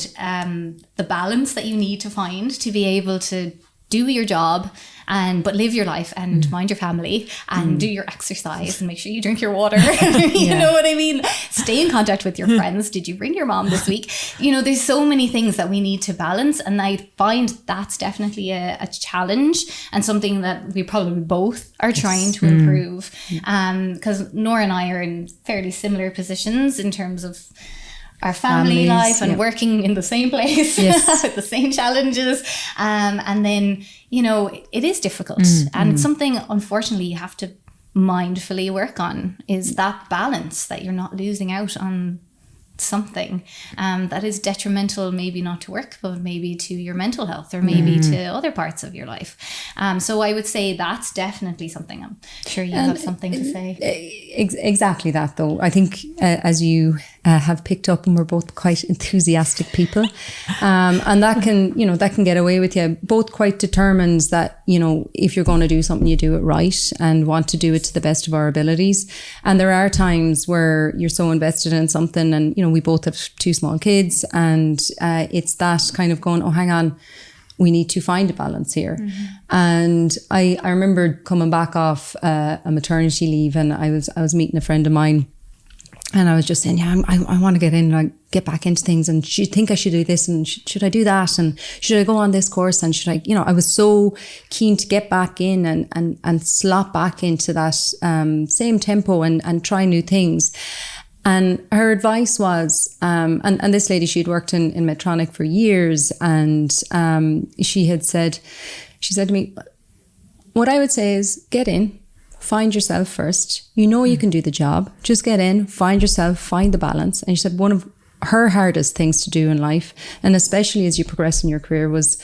the balance that you need to find to be able to do your job but live your life and mind your family and do your exercise and make sure you drink your water. You know what I mean? Stay in contact with your friends. Did you bring your mom this week? You know, there's so many things that we need to balance, and I find that's definitely a challenge and something that we probably both are trying to improve. Because Norah and I are in fairly similar positions in terms of our family Families, life and working in the same place with the same challenges. And then, you know, it is difficult. And something, unfortunately, you have to mindfully work on is that balance, that you're not losing out on something that is detrimental, maybe not to work, but maybe to your mental health or maybe to other parts of your life. So I would say that's definitely something. I'm sure you have something to say. Exactly that, though. I think as you have picked up, and we're both quite enthusiastic people, and that can get away with you. Both quite determined that, you know, if you're going to do something, you do it right and want to do it to the best of our abilities. And there are times where you're so invested in something, and, you know, we both have 2 small kids, and it's that kind of going, oh, hang on, we need to find a balance here. And I remember coming back off a maternity leave, and I was meeting a friend of mine, and I was just saying, I want to get in and get back into things, and should think I should do this, and should I do that, and should I go on this course, and should I, you know, I was so keen to get back in and slot back into that same tempo and try new things. And her advice was, and this lady, she'd worked in Medtronic for years, and she said to me, what I would say is get in, find yourself first. You know you can do the job. Just get in, find yourself, find the balance. And she said one of her hardest things to do in life, and especially as you progress in your career, was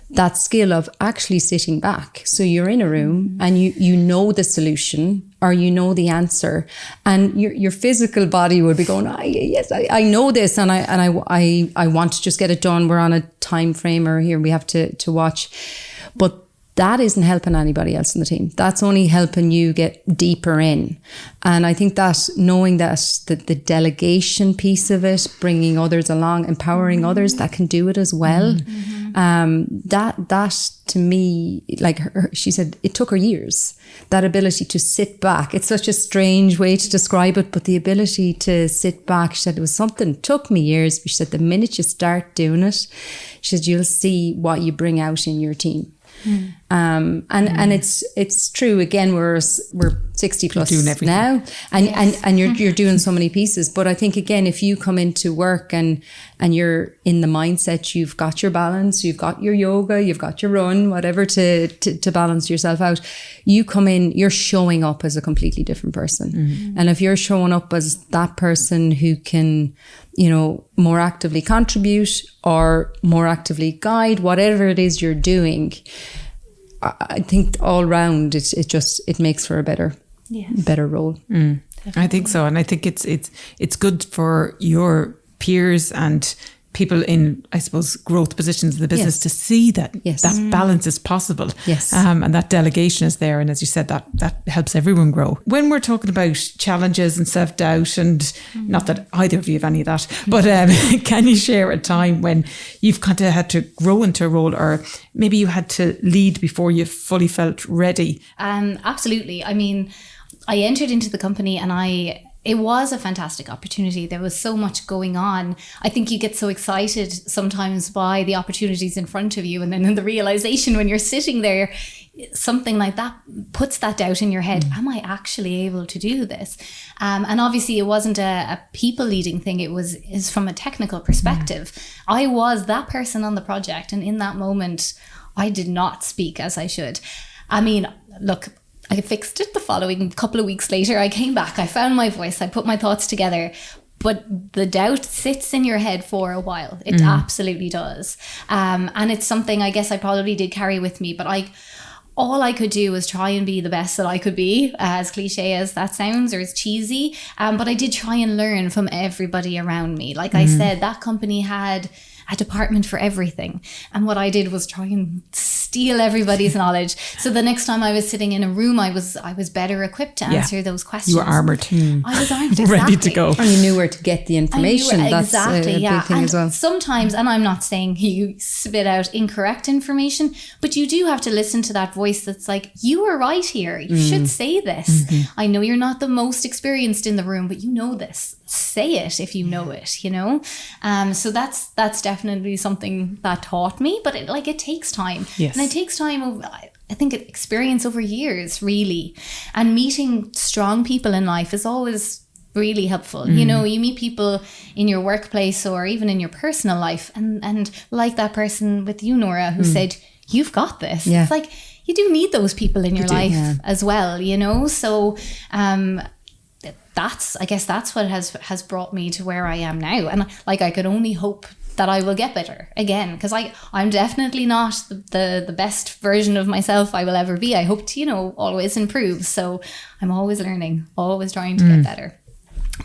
that skill of actually sitting back. So you're in a room and you know the solution, or you know the answer, and your physical body would be going, yes, I know this, and I want to just get it done. We're on a time frame, or here we have to watch. But that isn't helping anybody else in the team. That's only helping you get deeper in. And I think that knowing that the delegation piece of it, bringing others along, empowering others that can do it as well, that to me, like she said, it took her years, that ability to sit back. It's such a strange way to describe it, but the ability to sit back, she said, it was something, it took me years, but she said, the minute you start doing it, she said, you'll see what you bring out in your team. And it's true. Again, we're 60 plus now, and you're doing so many pieces. But I think, again, if you come into work and you're in the mindset, you've got your balance, you've got your yoga, you've got your run, whatever to balance yourself out. You come in, you're showing up as a completely different person. And if you're showing up as that person who can, you know, more actively contribute or more actively guide whatever it is you're doing, I think all round it makes for a better role. I think so, and I think it's good for your peers and people in, I suppose, growth positions in the business to see that that balance is possible. And that delegation is there. And as you said, that helps everyone grow. When we're talking about challenges and self-doubt, and not that either of you have any of that, but can you share a time when you've kind of had to grow into a role, or maybe you had to lead before you fully felt ready? Absolutely. I mean, I entered into the company and it was a fantastic opportunity. There was so much going on. I think you get so excited sometimes by the opportunities in front of you, and then in the realization when you're sitting there, something like that puts that doubt in your head. Am I actually able to do this? And obviously it wasn't a people leading thing. Is from a technical perspective. I was that person on the project, and in that moment, I did not speak as I should. I mean, look, I fixed it the following couple of weeks later. I came back, I found my voice, I put my thoughts together. But the doubt sits in your head for a while. It absolutely does. And it's something I guess I probably did carry with me. But all I could do was try and be the best that I could be, as cliche as that sounds, or as cheesy. But I did try and learn from everybody around me. Like I said, that company had a department for everything. And what I did was try and steal everybody's knowledge. So the next time I was sitting in a room, I was better equipped to answer those questions. You were armoured. I was armed, exactly. Ready to go. And you knew where to get the information. That's a big thing as well. Sometimes, and I'm not saying you spit out incorrect information, but you do have to listen to that voice that's like, you were right here. You should say this. I know you're not the most experienced in the room, but you know this. Say it if you know it, you know? So that's definitely something that taught me, but it takes time. Yes. And it takes time over, I think, experience over years, really. And meeting strong people in life is always really helpful. You know, you meet people in your workplace or even in your personal life, and like that person with you, Norah, who said, you've got this. Yeah. It's like, you do need those people in your life as well, you know? So I guess that's what has brought me to where I am now. And like, I can only hope that I will get better again, because I'm definitely not the best version of myself I will ever be. I hope to, you know, always improve. So I'm always learning, always trying to get better,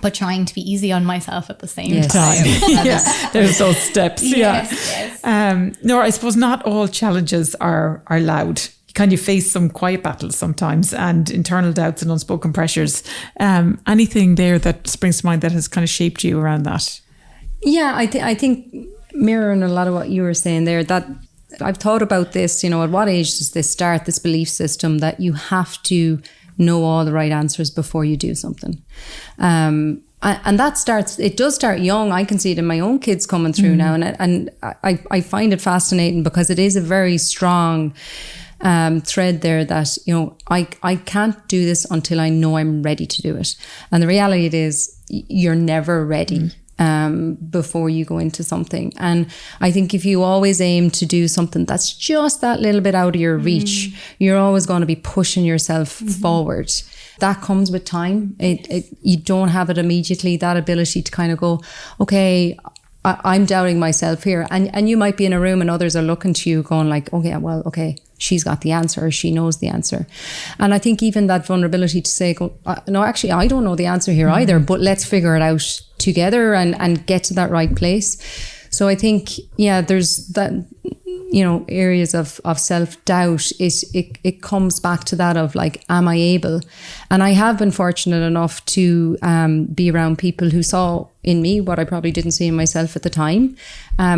but trying to be easy on myself at the same time. Yeah, there's those steps. Yes. Norah, I suppose not all challenges are loud. You kind of face some quiet battles sometimes, and internal doubts and unspoken pressures. Anything there that springs to mind that has kind of shaped you around that? Yeah, I think mirroring a lot of what you were saying there, that I've thought about this, you know, at what age does this start, this belief system that you have to know all the right answers before you do something. And it does start young. I can see it in my own kids coming through now. And I find it fascinating because it is a very strong thread there that, you know, I can't do this until I know I'm ready to do it. And the reality is you're never ready. Before you go into something. And I think if you always aim to do something that's just that little bit out of your reach, you're always going to be pushing yourself forward. That comes with time. You don't have it immediately, that ability to kind of go, okay, I'm doubting myself here. And you might be in a room and others are looking to you going like, okay, she's got the answer, or she knows the answer. And I think even that vulnerability to say, no, actually, I don't know the answer here either, but let's figure it out together and get to that right place. So I think, there's that, you know, areas of self-doubt. It comes back to that of like, am I able? And I have been fortunate enough to be around people who saw in me what I probably didn't see in myself at the time.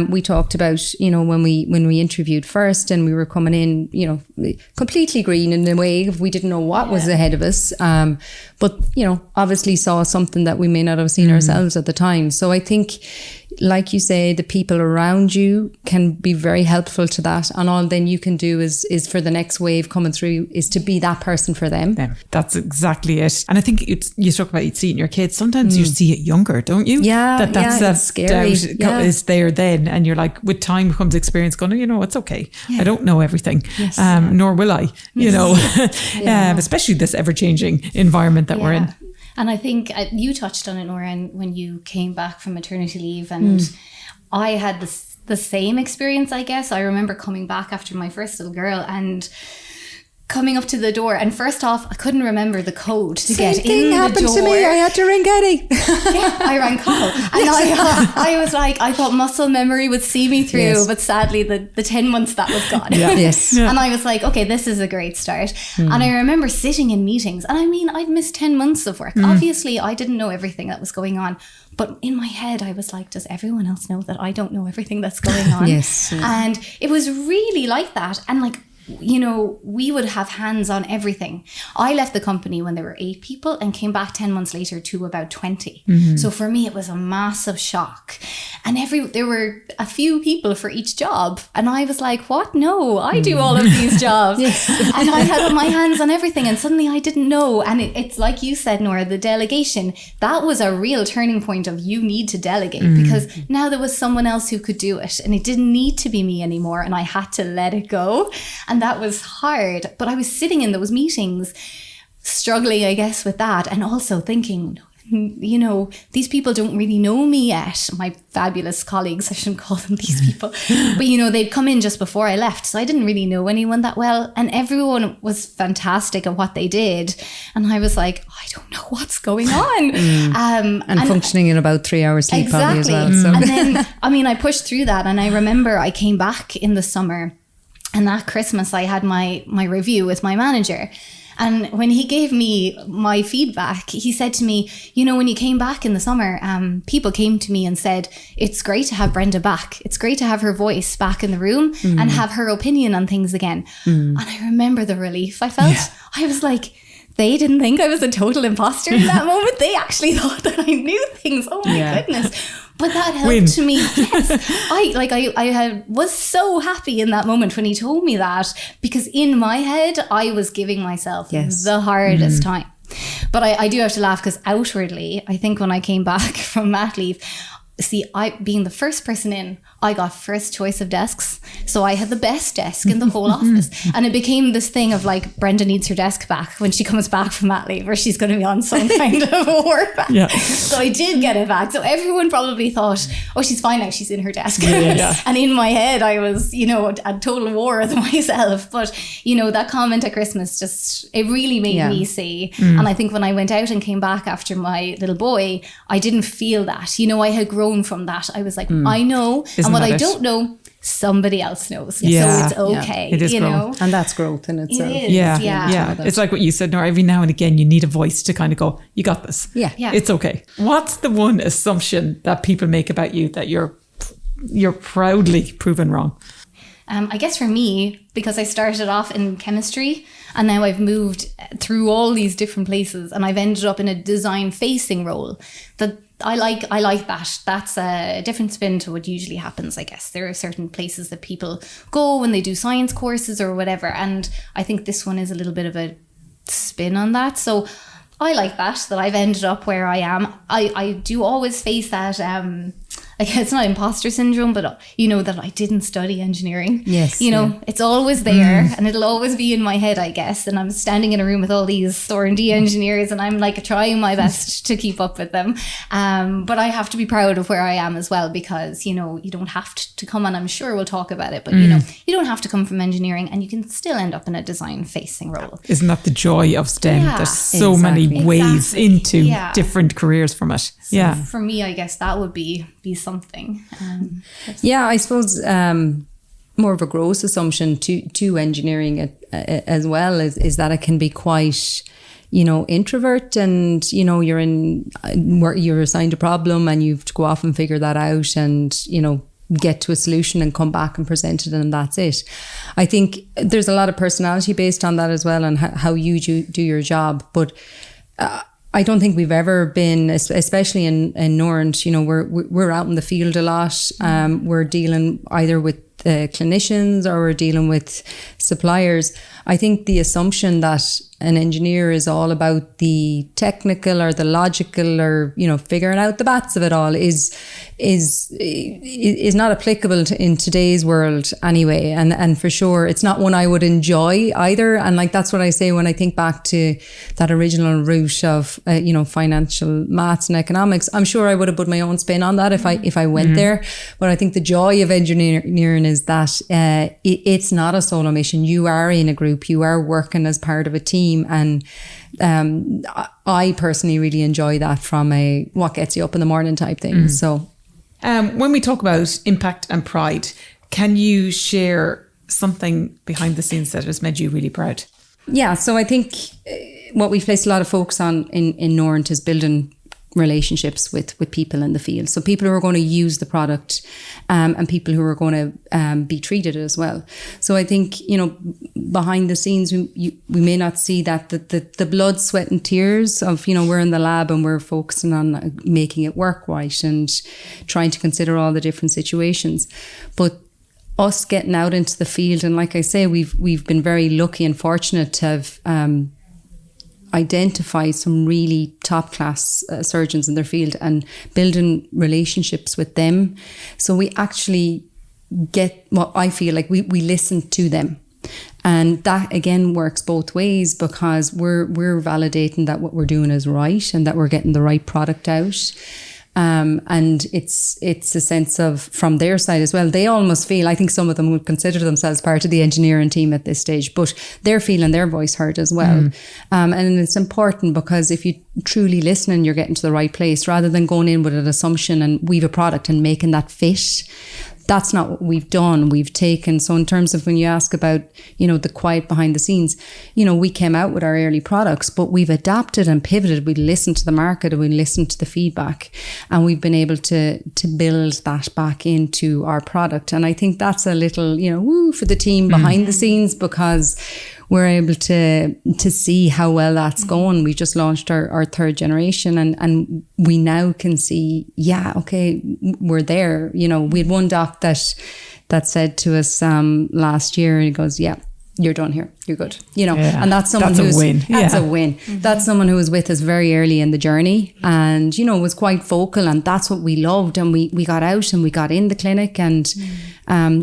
We talked about, you know, when we interviewed first and we were coming in, you know, completely green in a way, we didn't know what was ahead of us. But, you know, obviously saw something that we may not have seen ourselves at the time. So I think, like you say, the people around you can be very helpful to that. And all then you can do is for the next wave coming through is to be that person for them. Yeah, that's exactly it. And I think you talk about you'd see it in your kids. Sometimes you see it younger, don't you? Yeah, that's scary. Doubt is there then. And you're like, with time comes experience going, you know, it's okay. Yeah. I don't know everything. Yes. Nor will I, you know, especially this ever-changing environment that we're in. And I think you touched on it, Norah, when you came back from maternity leave, and I had the same experience, I guess. I remember coming back after my first little girl and coming up to the door, and first off, I couldn't remember the code to get in the door. Same thing happened to me. I had to ring Eddie. I rang Carl, and I was like, I thought muscle memory would see me through, but sadly the 10 months that was gone. And I was like, okay, this is a great start. And I remember sitting in meetings, and I mean, I'd missed 10 months of work. Obviously, I didn't know everything that was going on. But in my head, I was like, does everyone else know that I don't know everything that's going on? And it was really like that. And like, you know, we would have hands on everything. I left the company when there were 8 people and came back 10 months later to about 20. So for me, it was a massive shock. And there were a few people for each job. And I was like, what? No, I do all of these jobs. And I had my hands on everything. And suddenly I didn't know. And it's like you said, Norah, the delegation, that was a real turning point of you need to delegate, because now there was someone else who could do it. And it didn't need to be me anymore. And I had to let it go. And that was hard. But I was sitting in those meetings struggling, I guess, with that, and also thinking, you know, these people don't really know me yet. My fabulous colleagues, I shouldn't call them these people, but you know, they'd come in just before I left, so I didn't really know anyone that well, and everyone was fantastic at what they did, and I was like, I don't know what's going on. And functioning in about 3 hours sleep probably as well. So. And then, I mean, I pushed through that, and I remember I came back in the summer, and that Christmas I had my review with my manager. And when he gave me my feedback, he said to me, you know, when you came back in the summer, people came to me and said, it's great to have Brenda back. It's great to have her voice back in the room and have her opinion on things again. And I remember the relief I felt. I was like, they didn't think I was a total imposter in that moment. They actually thought that I knew things. Oh my goodness. But that helped me. Yes. I was so happy in that moment when he told me that, because in my head, I was giving myself the hardest time. But I do have to laugh because outwardly, I think when I came back from mat leave, see, I being the first person in, I got first choice of desks. So I had the best desk in the whole office. And it became this thing of like, Brenda needs her desk back when she comes back from mat leave, or she's going to be on some kind of a work back. Yeah. So I did get it back. So everyone probably thought, oh, she's fine now, she's in her desk. Yeah. And in my head, I was, you know, at total war with myself. But, you know, that comment at Christmas just, it really made me say, and I think when I went out and came back after my little boy, I didn't feel that. You know, I had grown from that. I was like, I know. And what I don't know, somebody else knows. Yeah. So it's okay. Yeah. It is you growth. know? And that's growth in itself. It is, yeah. It's like what you said, Norah, every now and again you need a voice to kind of go, you got this. Yeah. It's okay. What's the one assumption that people make about you that you're proudly proven wrong? I guess for me, because I started off in chemistry and now I've moved through all these different places and I've ended up in a design facing role, that I like that. That's a different spin to what usually happens, I guess. There are certain places that people go when they do science courses or whatever. And I think this one is a little bit of a spin on that. So I like that I've ended up where I am. I do always face that, like, it's not imposter syndrome, but you know, that I didn't study engineering. Yes. You know, it's always there and it'll always be in my head, I guess. And I'm standing in a room with all these R&D engineers and I'm like trying my best to keep up with them. But I have to be proud of where I am as well, because, you know, you don't have to come, and I'm sure we'll talk about it, but you know, you don't have to come from engineering and you can still end up in a design facing role. Isn't that the joy of STEM? There's so many ways into different careers from it. So for me, I guess that would be something. I suppose more of a gross assumption to engineering as well is that it can be quite, you know, introvert, and you know, you're assigned a problem and you have to go off and figure that out, and you know, get to a solution and come back and present it, and that's it. I think there's a lot of personality based on that as well, and how you do your job, but I don't think we've ever been, especially in Neurent, you know, we're out in the field a lot. We're dealing either with clinicians or we're dealing with suppliers. I think the assumption that an engineer is all about the technical or the logical or, you know, figuring out the bats of it all is not applicable in today's world anyway. And for sure, it's not one I would enjoy either. And like, that's what I say when I think back to that original route of, you know, financial maths and economics. I'm sure I would have put my own spin on that if I went there. But I think the joy of engineering is that it's not a solo mission. You are in a group, you are working as part of a team. And I personally really enjoy that from a what gets you up in the morning type thing. So when we talk about impact and pride, can you share something behind the scenes that has made you really proud? Yeah, so I think what we've placed a lot of focus on in Neurent is building relationships with people in the field. So people who are going to use the product and people who are going to be treated as well. So I think, you know, behind the scenes, we may not see that the blood, sweat and tears of, you know, we're in the lab and we're focusing on making it work right and trying to consider all the different situations. But us getting out into the field, and like I say, we've been very lucky and fortunate to have identify some really top class surgeons in their field and building relationships with them. So we actually get what I feel like we listen to them. And that again works both ways, because we're validating that what we're doing is right and that we're getting the right product out. And it's a sense of, from their side as well, they almost feel, I think some of them would consider themselves part of the engineering team at this stage, but they're feeling their voice heard as well. And it's important, because if you truly listen and you're getting to the right place, rather than going in with an assumption and we've a product and making that fit. That's not what we've done. We've taken, so in terms of when you ask about, you know, the quiet behind the scenes, you know, we came out with our early products, but we've adapted and pivoted. We listened to the market and we listened to the feedback, and we've been able to build that back into our product. And I think that's a little, you know, woo for the team behind the scenes, because we're able to see how well that's going. We just launched our third generation, and we now can see, okay, we're there. You know, we had one doc that said to us last year, and he goes, you're done here. You're good. You know, Yeah. and that's someone That's a win. That's Yeah. a win. That's someone who was with us very early in the journey and, you know, was quite vocal, and that's what we loved. And we got out and we got in the clinic and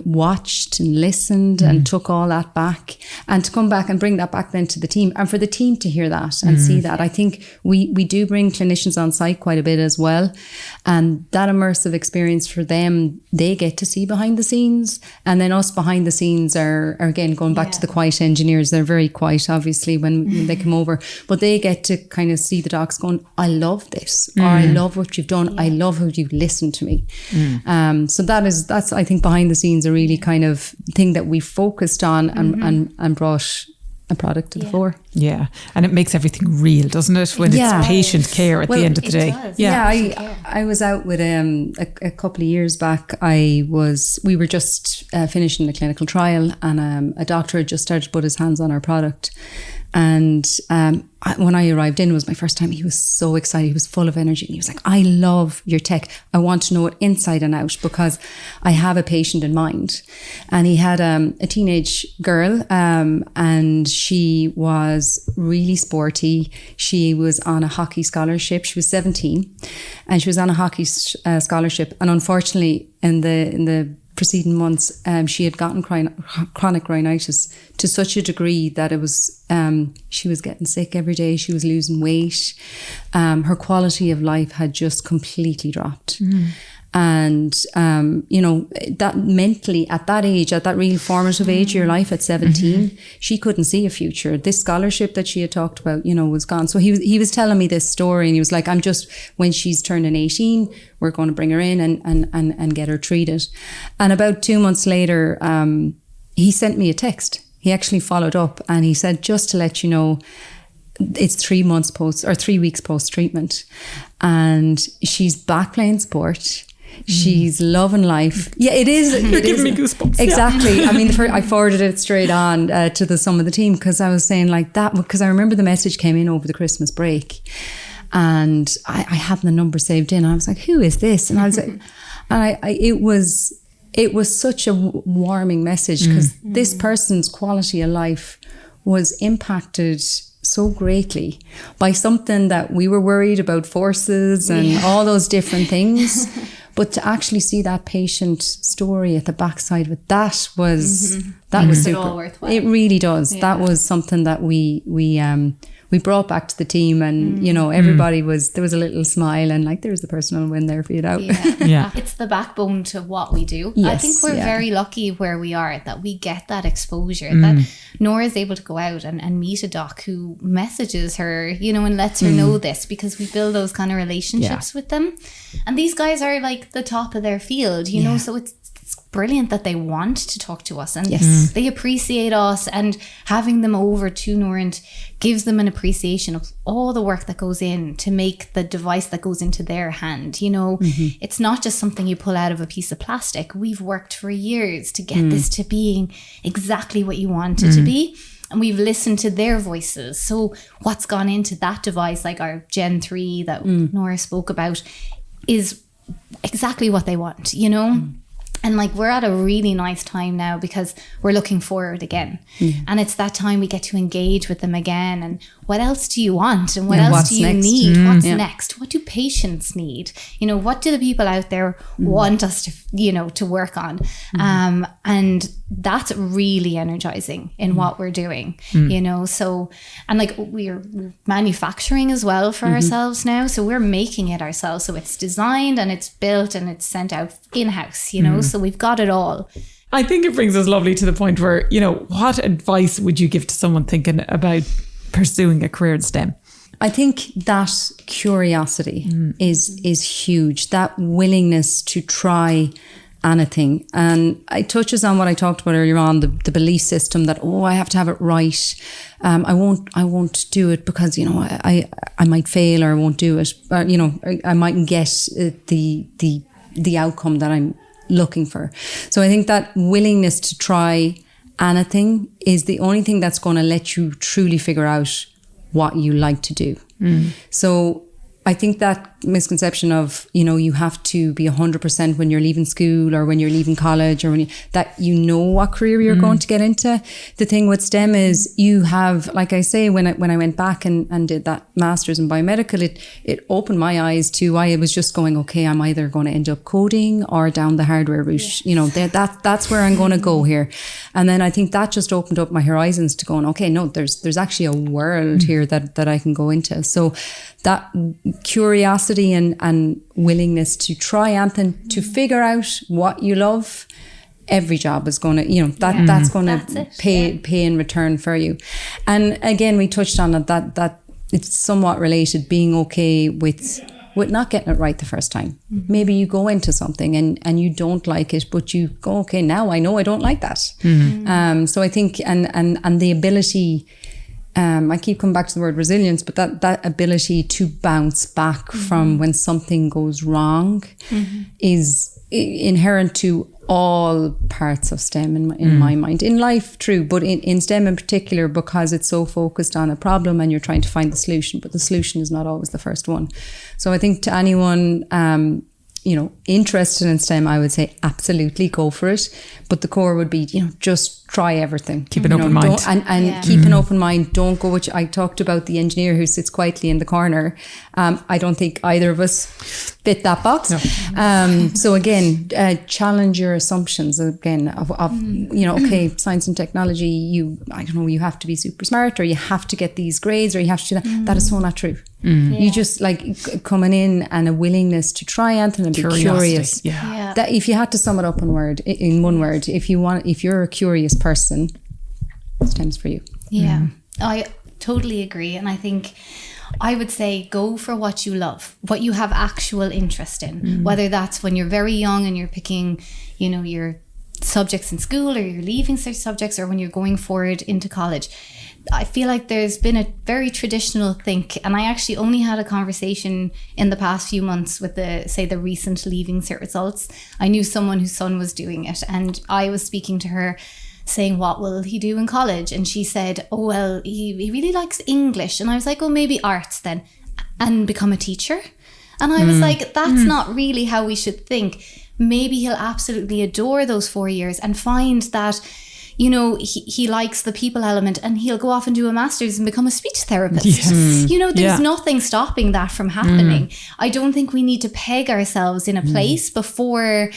watched and listened and took all that back, and to come back and bring that back then to the team, and for the team to hear that and see that. I think we do bring clinicians on site quite a bit as well, and that immersive experience for them, they get to see behind the scenes, and then us behind the scenes are again going back to the quiet engineers. They're very quiet obviously when they come over, but they get to kind of see the docs going, I love this, or I love what you've done, I love how you've listened to me. So that's I think behind the scenes a really kind of thing that we focused on and brought a product to the fore. Yeah, and it makes everything real, doesn't it? When it's patient care at the end of the day. Does. I was out with a couple of years back. We were just finishing the clinical trial, and a doctor had just started to put his hands on our product. And when I arrived in, it was my first time. He was so excited. He was full of energy. And he was like, I love your tech. I want to know it inside and out because I have a patient in mind. And he had a teenage girl, and she was really sporty. She was on a hockey scholarship. She was 17 and she was on a hockey scholarship. And unfortunately, in the preceding months, she had gotten chronic rhinitis to such a degree that it was she was getting sick every day. She was losing weight. Her quality of life had just completely dropped. And you know, that mentally at that age, at that real formative age of your life at 17, she couldn't see a future. This scholarship that she had talked about, you know, was gone. So he was telling me this story, and he was like, I'm just, when she's turning 18, we're going to bring her in and get her treated. And about 2 months later, he sent me a text. He actually followed up and he said, just to let you know, it's 3 weeks post treatment, and she's back playing sport. She's loving life. Yeah, it is. You're giving me goosebumps. Exactly. I mean, I forwarded it straight on to some of the team, because I was saying like that, because I remember the message came in over the Christmas break, and I had the number saved in. And I was like, who is this? And I was like, and it was such a warming message, because this person's quality of life was impacted so greatly by something that we were worried about, forces and all those different things. But to actually see that patient story at the backside of it, that was Makes super. it all worthwhile. It really does. Yeah. That was something that we brought back to the team, and you know, everybody there was a little smile, and like, there's the personal win there for you out. Yeah. It's the backbone to what we do. I Yes, think we're yeah. very lucky where we are, that we get that exposure, that Norah is able to go out and meet a doc who messages her, you know, and lets her know this, because we build those kind of relationships with them. And these guys are like the top of their field, you know, so it's brilliant that they want to talk to us, and they appreciate us, and having them over to Neurent gives them an appreciation of all the work that goes in to make the device that goes into their hand. You know, it's not just something you pull out of a piece of plastic. We've worked for years to get this to being exactly what you want it to be. And we've listened to their voices. So what's gone into that device, like our Gen 3 that Norah spoke about, is exactly what they want, you know? And like, we're at a really nice time now, because we're looking forward again. And it's that time we get to engage with them again. And what else do you want? And what else do you need? What's next? What do patients need? You know, what do the people out there want us to, you know, to work on? And that's really energizing in what we're doing, you know? So, and like, we're manufacturing as well for ourselves now. So we're making it ourselves. So it's designed and it's built and it's sent out in-house, you know? So we've got it all. I think it brings us lovely to the point where, you know, what advice would you give to someone thinking about pursuing a career in STEM? I think that curiosity is huge. That willingness to try anything. And it touches on what I talked about earlier on, the belief system that, I have to have it right. I won't do it because, you know, I might fail, or I won't do it. Or, you know, I mightn't get the outcome that I'm looking for. So I think that willingness to try anything is the only thing that's going to let you truly figure out what you like to do. So I think that misconception of, you have to be 100% when you're leaving school or when you're leaving college or that you know what career you're going to get into. The thing with STEM is you have, like I say, when I went back and did that master's in biomedical, it opened my eyes to why I was just going, okay, I'm either going to end up coding or down the hardware route. Yes. That's where I'm going to go here. And then I think that just opened up my horizons to going, okay, no, there's actually a world here that I can go into. So that curiosity and willingness to try anything, to figure out what you love, every job is going to, that's going to pay in return for you. And again, we touched on it, that it's somewhat related, being okay with not getting it right the first time. Mm-hmm. Maybe you go into something and you don't like it, but you go, okay, now I know I don't like that. Mm-hmm. So I think, and the ability, I keep coming back to the word resilience, but that ability to bounce back from when something goes wrong is inherent to all parts of STEM in my mind. In life, true, but in STEM in particular, because it's so focused on a problem and you're trying to find the solution, but the solution is not always the first one. So I think to anyone interested in STEM, I would say absolutely go for it. But the core would be, just try everything. Keep an open mind. And keep an open mind. Don't go, which I talked about the engineer who sits quietly in the corner. I don't think either of us fit that box. No. So again, challenge your assumptions again of okay, science and technology, you have to be super smart, or you have to get these grades, or you have to do that. That is so not true. You just like coming in and a willingness to try anything and be curious. Yeah. That if you had to sum it up in one word, if you're a curious person, STEM's for you. Yeah, I totally agree. And I think I would say go for what you love, what you have actual interest in, whether that's when you're very young and you're picking, your subjects in school, or you're leaving such subjects, or when you're going forward into college. I feel like there's been a very traditional think, and I actually only had a conversation in the past few months with the recent Leaving Cert results. I knew someone whose son was doing it, and I was speaking to her saying, what will he do in college? And she said, oh, well, he really likes English. And I was like, oh, maybe arts then, and become a teacher. And I was like, that's not really how we should think. Maybe he'll absolutely adore those 4 years and find that he likes the people element, and he'll go off and do a master's and become a speech therapist. Yes. There's nothing stopping that from happening. I don't think we need to peg ourselves in a place before,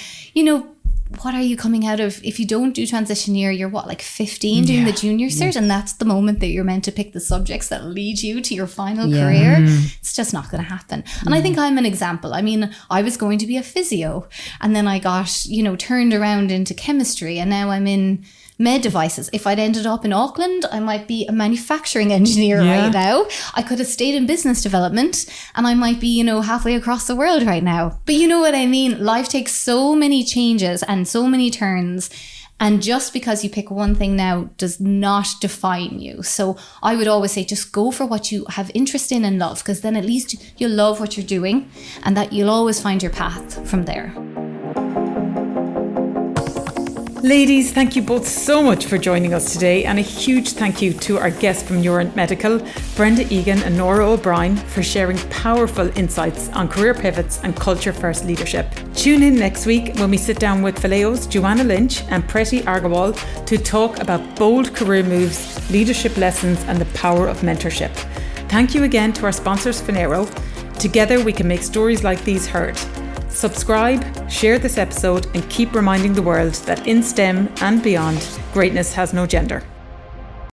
what are you coming out of? If you don't do transition year, you're 15 doing the junior cert, and that's the moment that you're meant to pick the subjects that lead you to your final career. It's just not going to happen. And I think I'm an example. I mean, I was going to be a physio, and then I got, turned around into chemistry, and now I'm in med devices. If I'd ended up in Auckland, I might be a manufacturing engineer right now. I could have stayed in business development, and I might be, halfway across the world right now. But you know what I mean? Life takes so many changes and so many turns. And just because you pick one thing now does not define you. So I would always say just go for what you have interest in and love, because then at least you'll love what you're doing, and that you'll always find your path from there. Ladies, thank you both so much for joining us today, and a huge thank you to our guests from Neurent Medical, Brenda Egan and Norah O'Brien, for sharing powerful insights on career pivots and culture-first leadership. Tune in next week when we sit down with Valeo's Joanna Lynch and Preti Argawal to talk about bold career moves, leadership lessons and the power of mentorship. Thank you again to our sponsors Finero. Together we can make stories like these heard. Subscribe, share this episode, and keep reminding the world that in STEM and beyond, greatness has no gender.